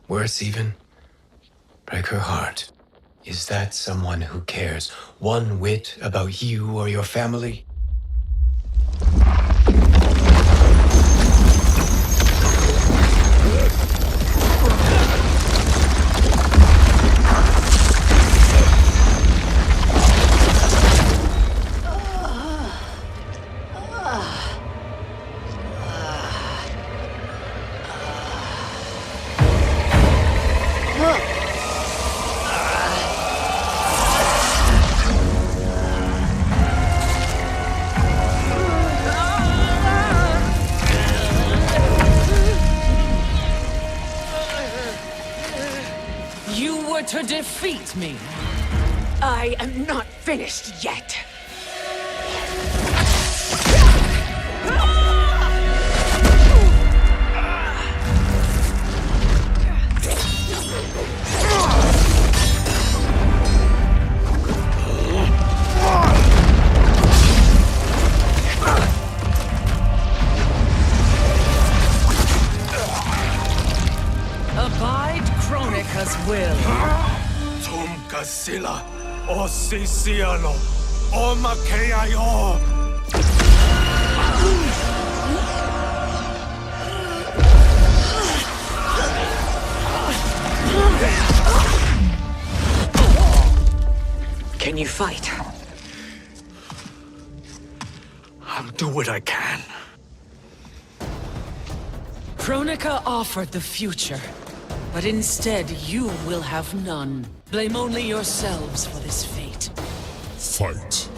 Worse even, break her heart. Is that someone who cares one whit about you or your family? To defeat me. I am not finished yet. Abide Kronika's will. Sila, o Sisialo, o Makeayo. Can you fight? I'll do what I can. Kronika offered the future, but instead you will have none. Blame only yourselves for this fate. Fight.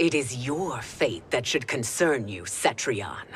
It is your fate that should concern you, Cetrion.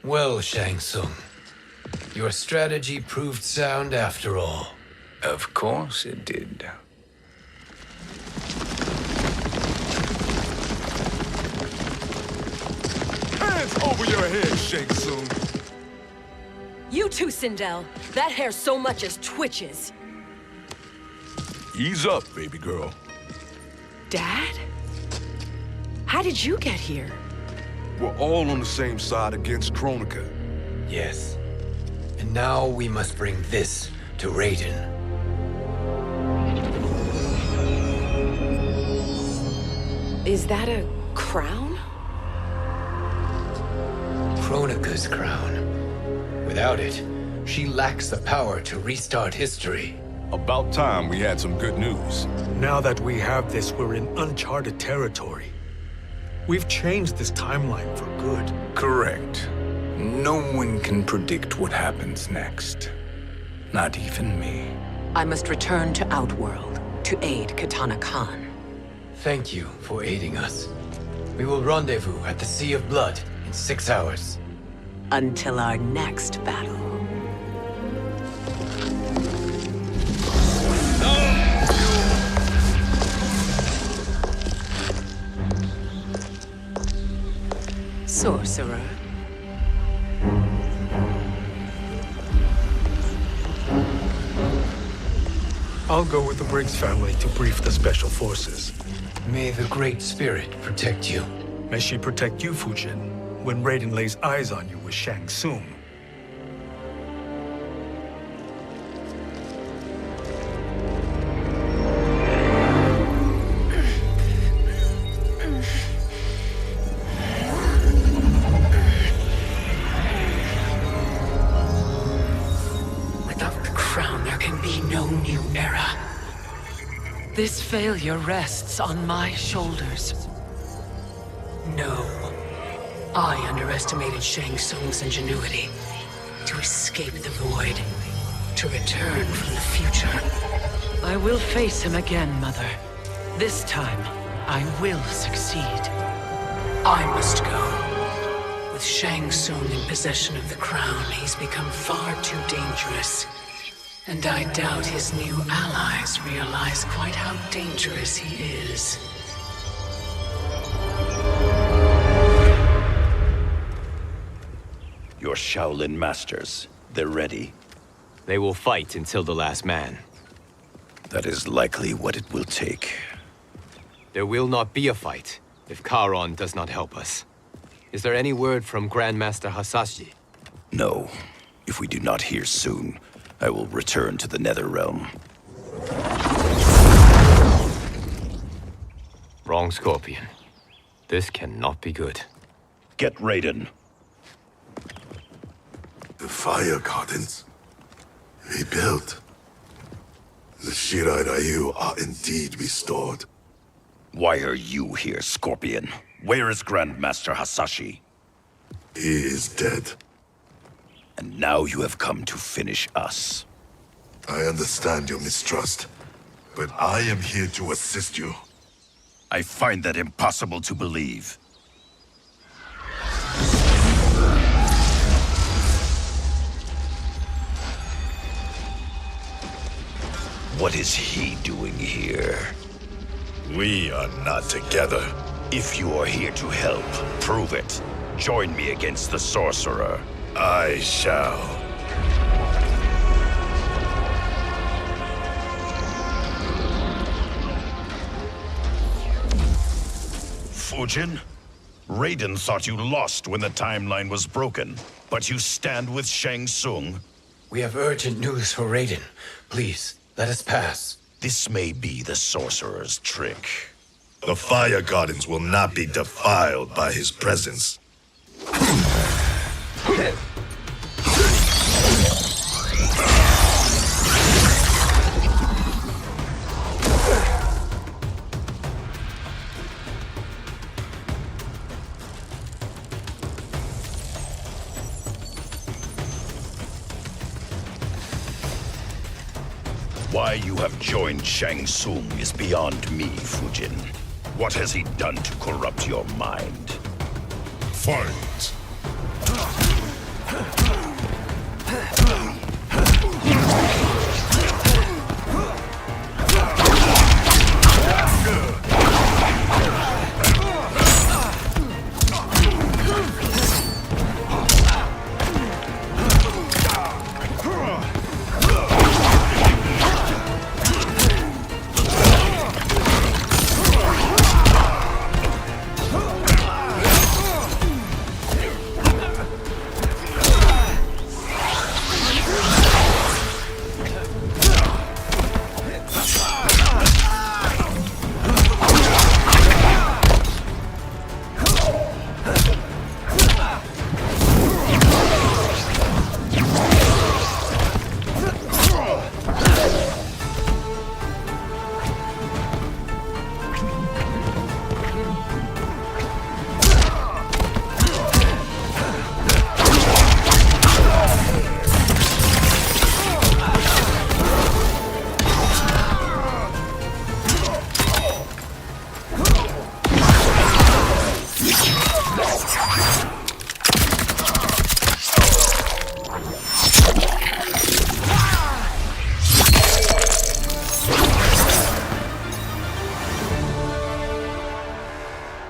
Well, Shang Tsung, your strategy proved sound after all. Of course it did. Hands over your head, Shang Tsung. You too, Sindel. That hair so much as twitches. Ease up, baby girl. Dad? How did you get here? We're all on the same side against Kronika. Yes. And now we must bring this to Raiden. Is that a crown? Kronika's crown. Without it, she lacks the power to restart history. About time we had some good news. Now that we have this, we're in uncharted territory. We've changed this timeline for good. Correct. No one can predict what happens next. Not even me. I must return to Outworld to aid Katana Khan. Thank you for aiding us. We will rendezvous at the Sea of Blood in 6 hours. Until our next battle. Sorcerer. I'll go with the Briggs family to brief the Special Forces. May the Great Spirit protect you. May she protect you, Fujin, when Raiden lays eyes on you with Shang Tsung. This failure rests on my shoulders. No. I underestimated Shang Tsung's ingenuity. To escape the void. To return from the future. I will face him again, Mother. This time, I will succeed. I must go. With Shang Tsung in possession of the crown, he's become far too dangerous. And I doubt his new allies realize quite how dangerous he is. Your Shaolin masters, they're ready. They will fight until the last man. That is likely what it will take. There will not be a fight if Charon does not help us. Is there any word from Grandmaster Hasashi? No. If we do not hear soon, I will return to the Netherrealm. Wrong, Scorpion. This cannot be good. Get Raiden. The fire gardens rebuilt. The Shirai Ryu are indeed restored. Why are you here, Scorpion? Where is Grandmaster Hasashi? He is dead. And now you have come to finish us. I understand your mistrust, but I am here to assist you. I find that impossible to believe. What is he doing here? We are not together. If you are here to help, prove it. Join me against the sorcerer. I shall. Fujin? Raiden thought you lost when the timeline was broken, but you stand with Shang Tsung. We have urgent news for Raiden. Please, let us pass. This may be the sorcerer's trick. The fire gardens will not be defiled by his presence. Why you have joined Shang Tsung is beyond me, Fujin. What has he done to corrupt your mind? Fight!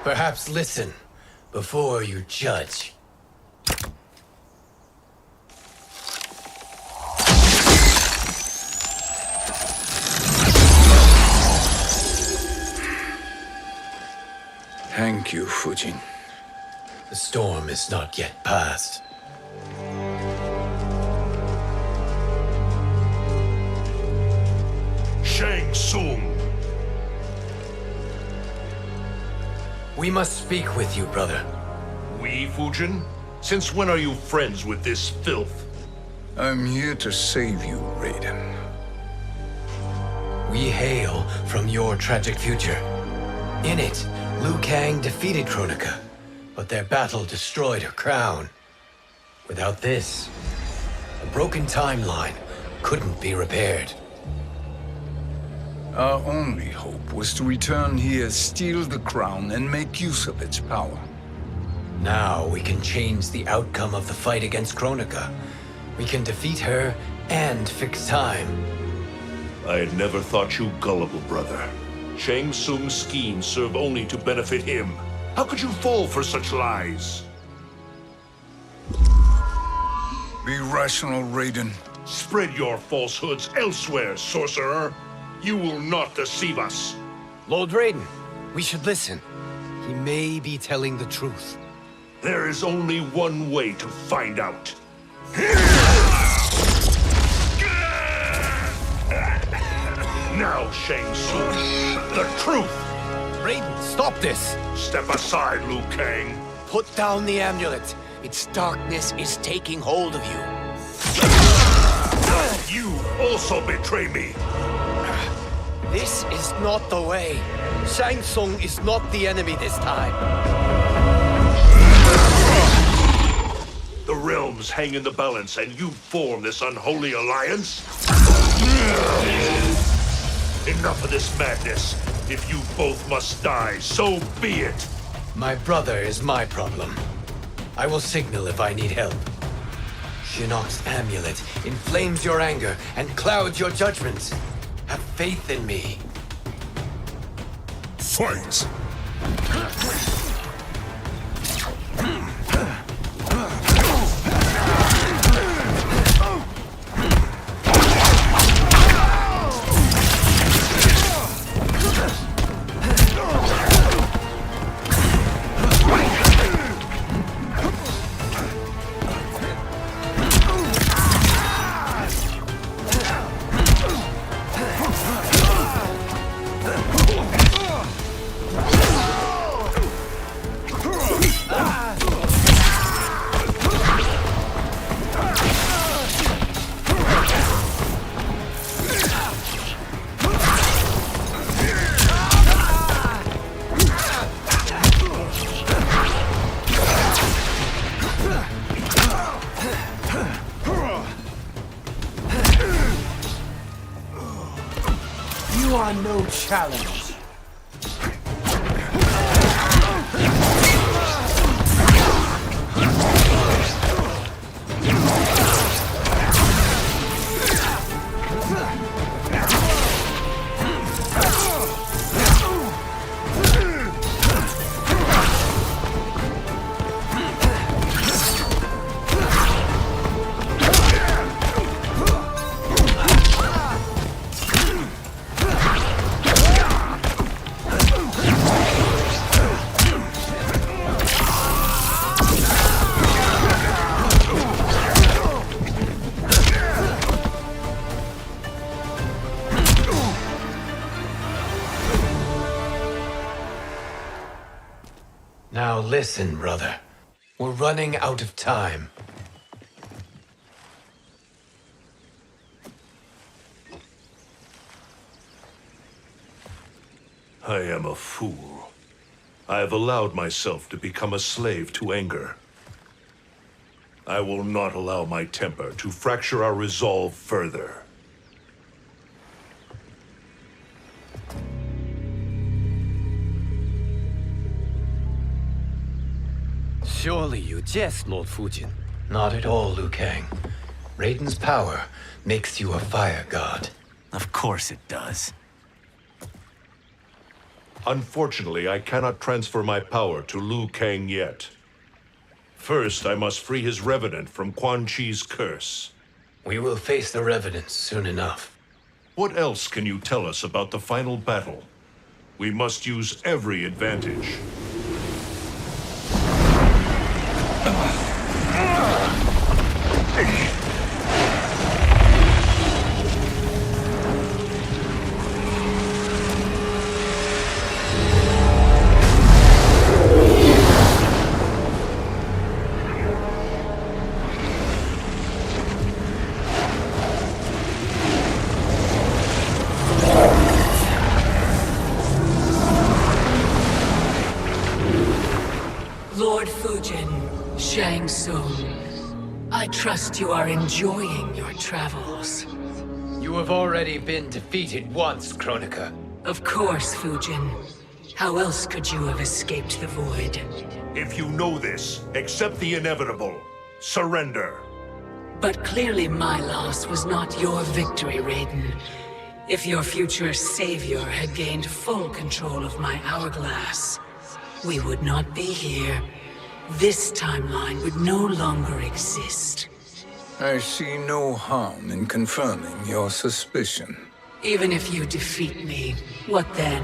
Perhaps listen before you judge. Thank you, Fujin. The storm is not yet past. Shang Tsung! We must speak with you, brother. We, Fujin? Since when are you friends with this filth? I'm here to save you, Raiden. We hail from your tragic future. In it, Liu Kang defeated Kronika, but their battle destroyed her crown. Without this, a broken timeline couldn't be repaired. Our only hope was to return here, steal the crown, and make use of its power. Now we can change the outcome of the fight against Kronika. We can defeat her and fix time. I had never thought you gullible, brother. Shang Tsung's schemes serve only to benefit him. How could you fall for such lies? Be rational, Raiden. Spread your falsehoods elsewhere, sorcerer. You will not deceive us. Lord Raiden, we should listen. He may be telling the truth. There is only one way to find out. Now, Shang Tsung, the truth! Raiden, stop this! Step aside, Liu Kang. Put down the amulet. Its darkness is taking hold of you. You also betray me. This is not the way. Shang Tsung is not the enemy this time. The realms hang in the balance, and you form this unholy alliance? Enough of this madness. If you both must die, so be it. My brother is my problem. I will signal if I need help. Shinnok's amulet inflames your anger and clouds your judgments. Have faith in me. Fight! You are no challenge. Now listen, brother. We're running out of time. I am a fool. I have allowed myself to become a slave to anger. I will not allow my temper to fracture our resolve further. Surely you jest, Lord Fujin. Not at all, Liu Kang. Raiden's power makes you a fire god. Of course it does. Unfortunately, I cannot transfer my power to Liu Kang yet. First, I must free his revenant from Quan Chi's curse. We will face the revenants soon enough. What else can you tell us about the final battle? We must use every advantage. Lord Fujin, Shang Tsung, I trust you are enjoying your travels. You have already been defeated once, Kronika. Of course, Fujin. How else could you have escaped the void? If you know this, accept the inevitable. Surrender. But clearly my loss was not your victory, Raiden. If your future savior had gained full control of my hourglass, we would not be here. This timeline would no longer exist. I see no harm in confirming your suspicion. Even if you defeat me, what then?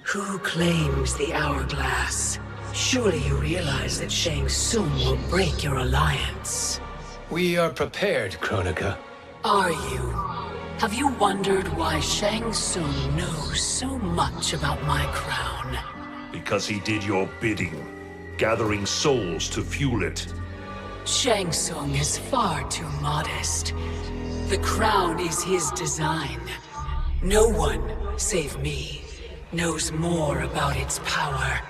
Who claims the hourglass? Surely you realize that Shang Tsung will break your alliance. We are prepared, Kronika. Are you? Have you wondered why Shang Tsung knows so much about my crown? Because he did your bidding, gathering souls to fuel it. Shang Tsung is far too modest. The crown is his design. No one, save me, knows more about its power.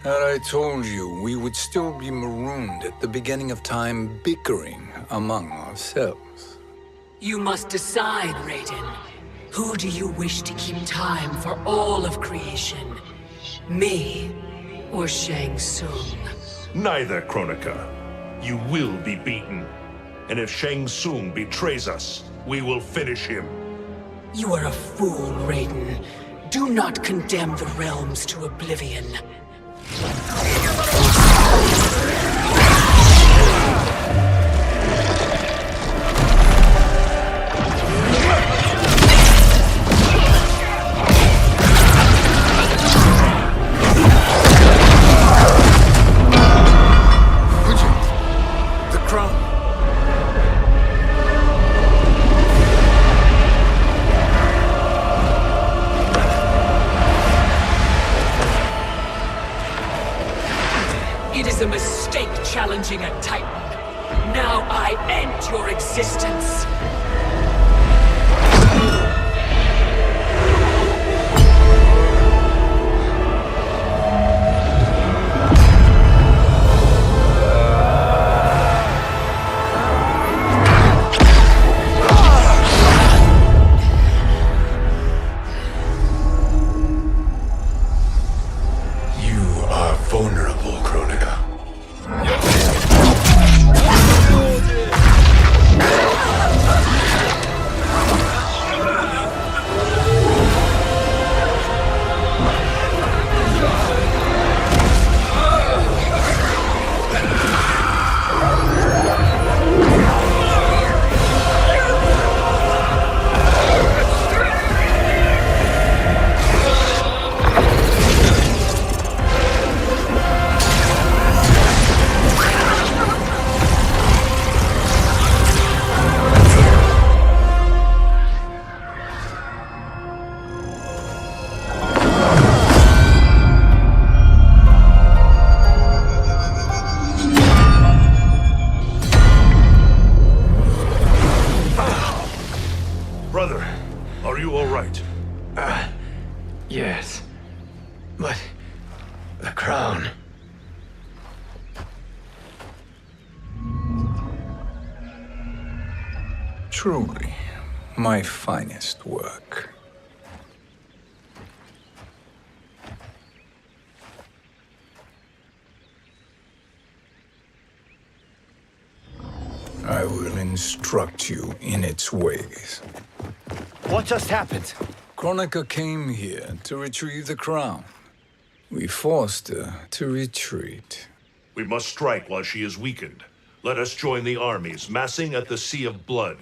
Had I told you, we would still be marooned at the beginning of time, bickering among ourselves. You must decide, Raiden. Who do you wish to keep time for all of creation? Me or Shang Tsung? Neither, Kronika. You will be beaten. And if Shang Tsung betrays us, we will finish him. You are a fool, Raiden. Do not condemn the realms to oblivion. It is a mistake challenging a Titan. Now I end your existence. You are vulnerable, Kronika. Brother, are you all right? Yes. But the crown. Truly, my finest work. I will instruct you in its ways. What just happened? Kronika came here to retrieve the crown. We forced her to retreat. We must strike while she is weakened. Let us join the armies, massing at the Sea of Blood.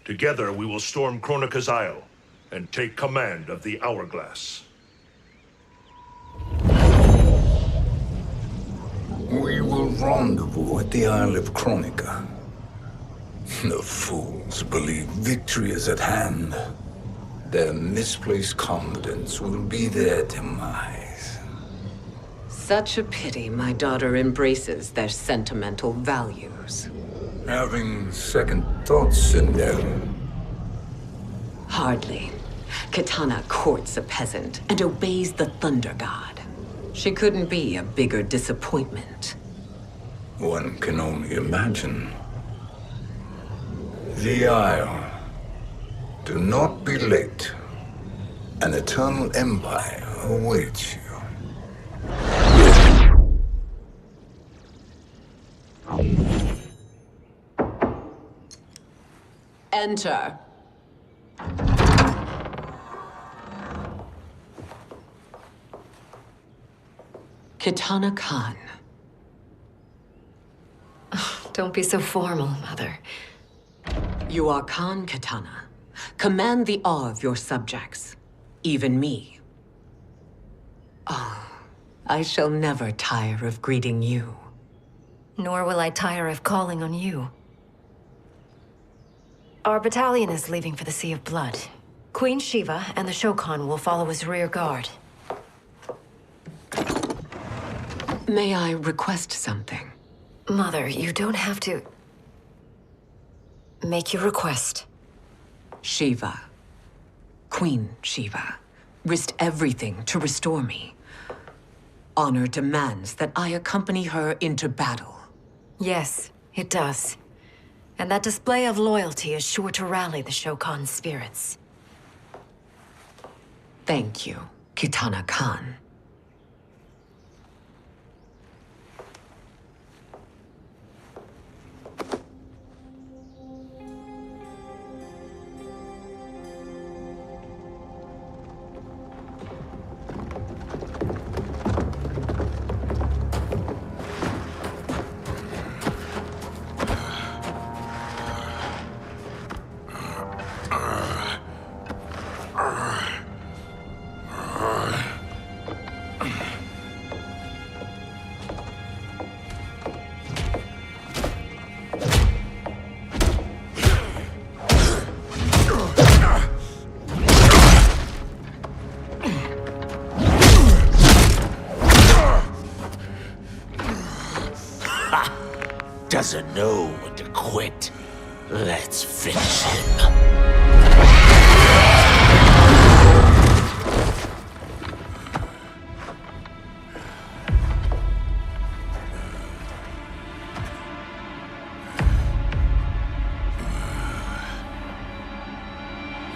Together we will storm Kronika's Isle and take command of the Hourglass. We will rendezvous at the Isle of Kronika. The fools believe victory is at hand. Their misplaced confidence will be their demise. Such a pity my daughter embraces their sentimental values. Having second thoughts, Sindel. Hardly. Kitana courts a peasant and obeys the Thunder God. She couldn't be a bigger disappointment. One can only imagine. The Isle. Do not be late. An eternal empire awaits you. Enter. Kitana Khan. Don't be so formal, Mother. You are Khan Kitana. Command the awe of your subjects. Even me. Oh, I shall never tire of greeting you. Nor will I tire of calling on you. Our battalion is leaving for the Sea of Blood. Queen Shiva and the Shokan will follow as rear guard. May I request something? Mother, you don't have to... Make your request. Shiva. Queen Shiva. Risked everything to restore me. Honor demands that I accompany her into battle. Yes, it does. And that display of loyalty is sure to rally the Shokan's spirits. Thank you, Kitana Khan. Doesn't know when to quit. Let's finish him.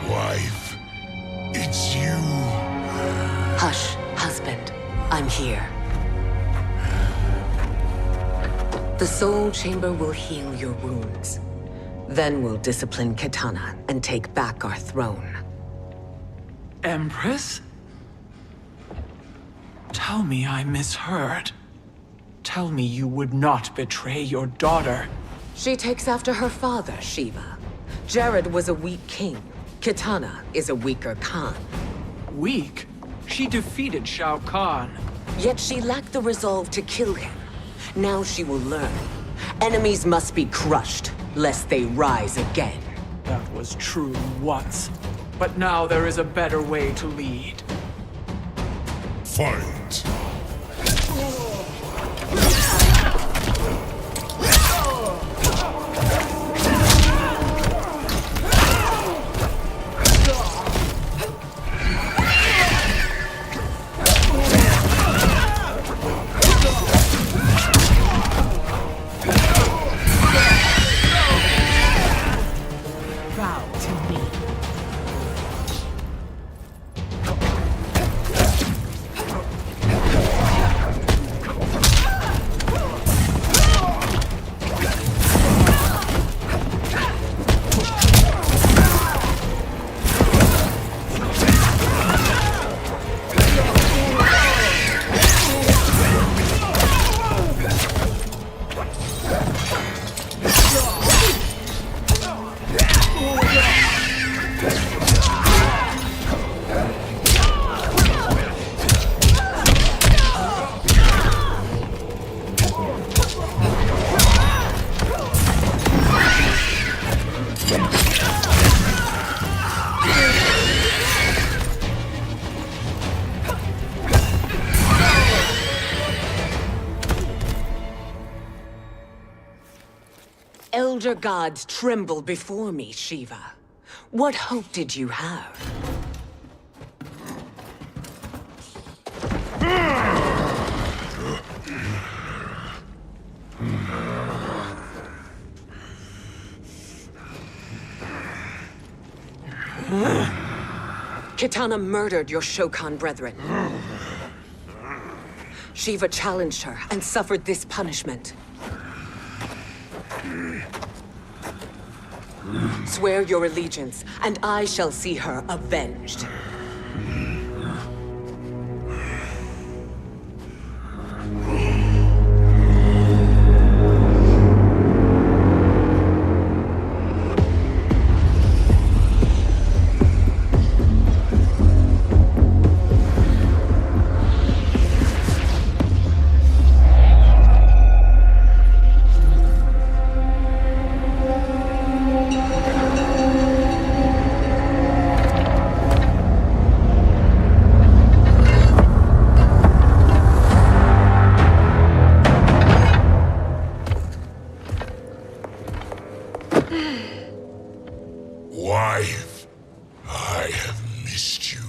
Wife, it's you. Hush, husband. I'm here. The Soul Chamber will heal your wounds. Then we'll discipline Kitana and take back our throne. Empress? Tell me I misheard. Tell me you would not betray your daughter. She takes after her father, Shiva. Jared was a weak king. Kitana is a weaker Khan. Weak? She defeated Shao Kahn. Yet she lacked the resolve to kill him. Now she will learn. Enemies must be crushed, lest they rise again. That was true once. But now there is a better way to lead. Fight. Elder gods tremble before me, Shiva. What hope did you have? Kitana murdered your Shokan brethren. Shiva challenged her and suffered this punishment. Swear your allegiance, and I shall see her avenged. Wife, I have missed you.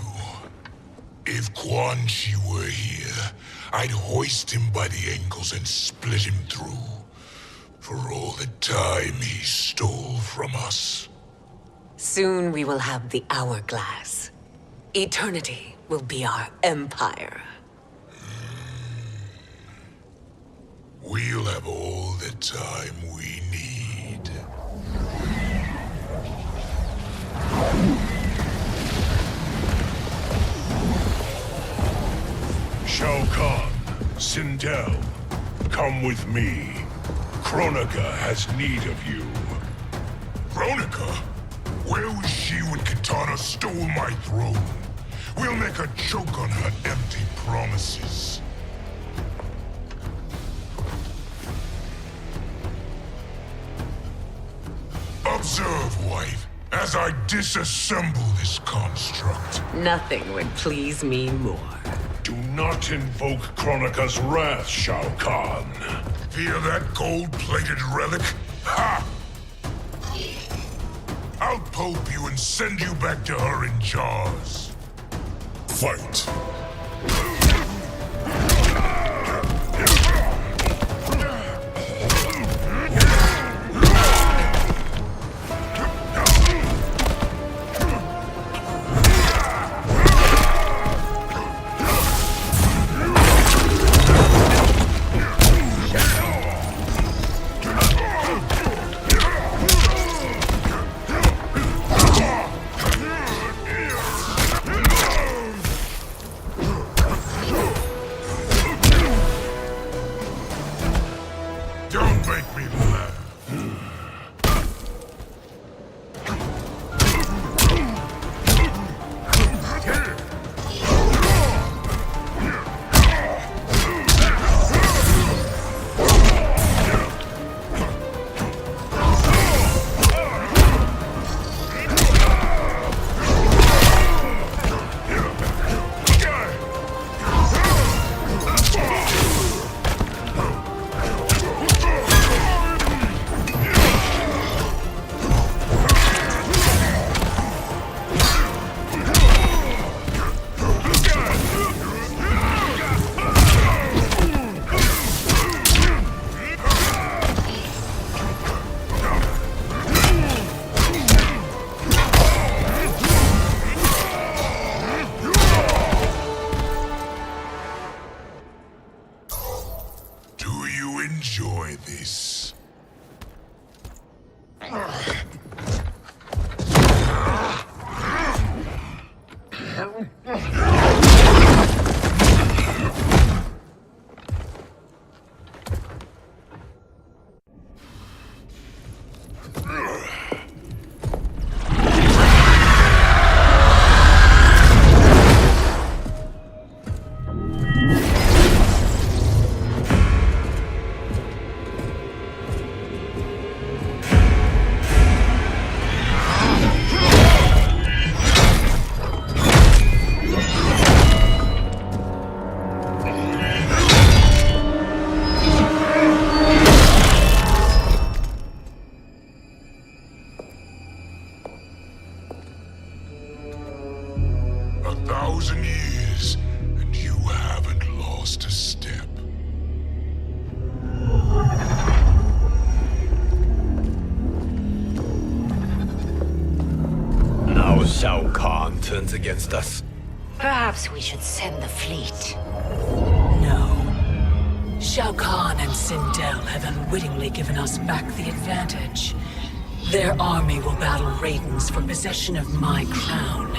If Quan Chi were here, I'd hoist him by the ankles and split him through. For all the time he stole from us. Soon we will have the hourglass. Eternity will be our empire. We'll have all the time we need. Shao Kahn, Sindel, come with me. Kronika has need of you. Kronika? Where was she when Kitana stole my throne? We'll make her choke on her empty promises. Observe, wife, as I disassemble this construct. Nothing would please me more. Do not invoke Kronika's wrath, Shao Kahn. Fear that gold-plated relic? Ha! I'll pulp you and send you back to her in jars. Fight! Don't make me laugh. Do you enjoy this? Years, and you haven't lost a step. Now Shao Kahn turns against us. Perhaps we should send the fleet. No. Shao Kahn and Sindel have unwittingly given us back the advantage. Their army will battle Raidens for possession of my crown,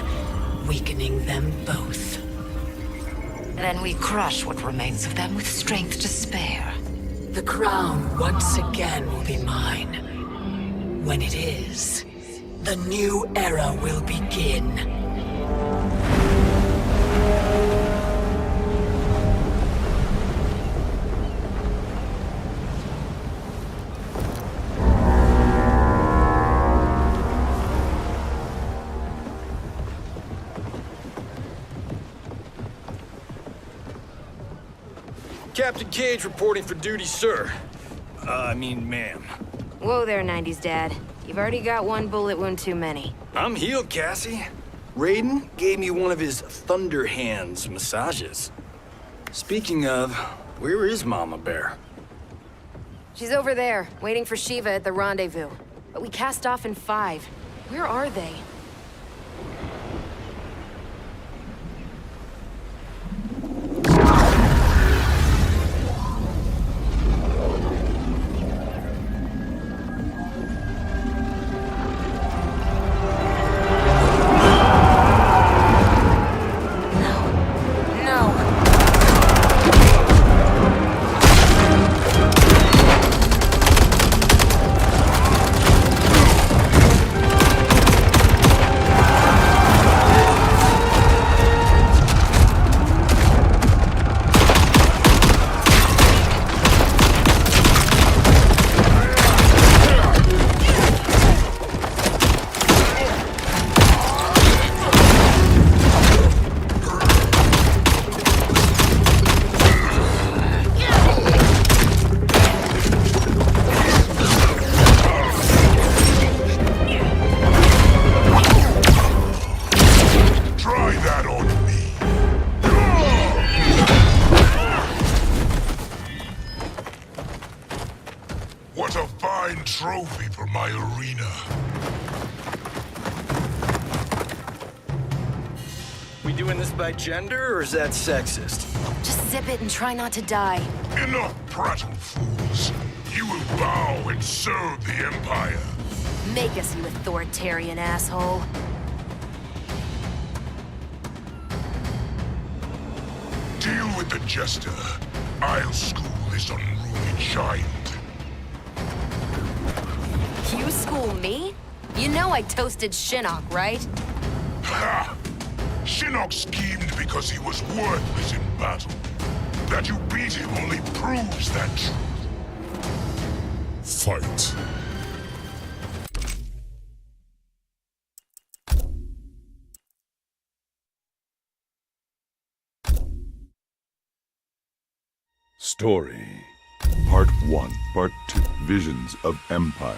weakening them both. Then we crush what remains of them with strength to spare. The crown once again will be mine. When it is, the new era will begin. Captain Cage reporting for duty, sir. I mean, ma'am. Whoa there, 90s dad. You've already got one bullet wound too many. I'm healed, Cassie. Raiden gave me one of his Thunder Hands massages. Speaking of, where is Mama Bear? She's over there, waiting for Shiva at the rendezvous. But we cast off in 5. Where are they? What a fine trophy for my arena. We doing this by gender, or is that sexist? Just zip it and try not to die. Enough prattle, fools. You will bow and serve the Empire. Make us, you authoritarian asshole. Deal with the Jester. I'll school this unruly giant. You school me? You know I toasted Shinnok, right? Ha! Shinnok schemed because he was worthless in battle. That you beat him only proves that truth. Fight. Story. Part 1. Part 2. Visions of Empire.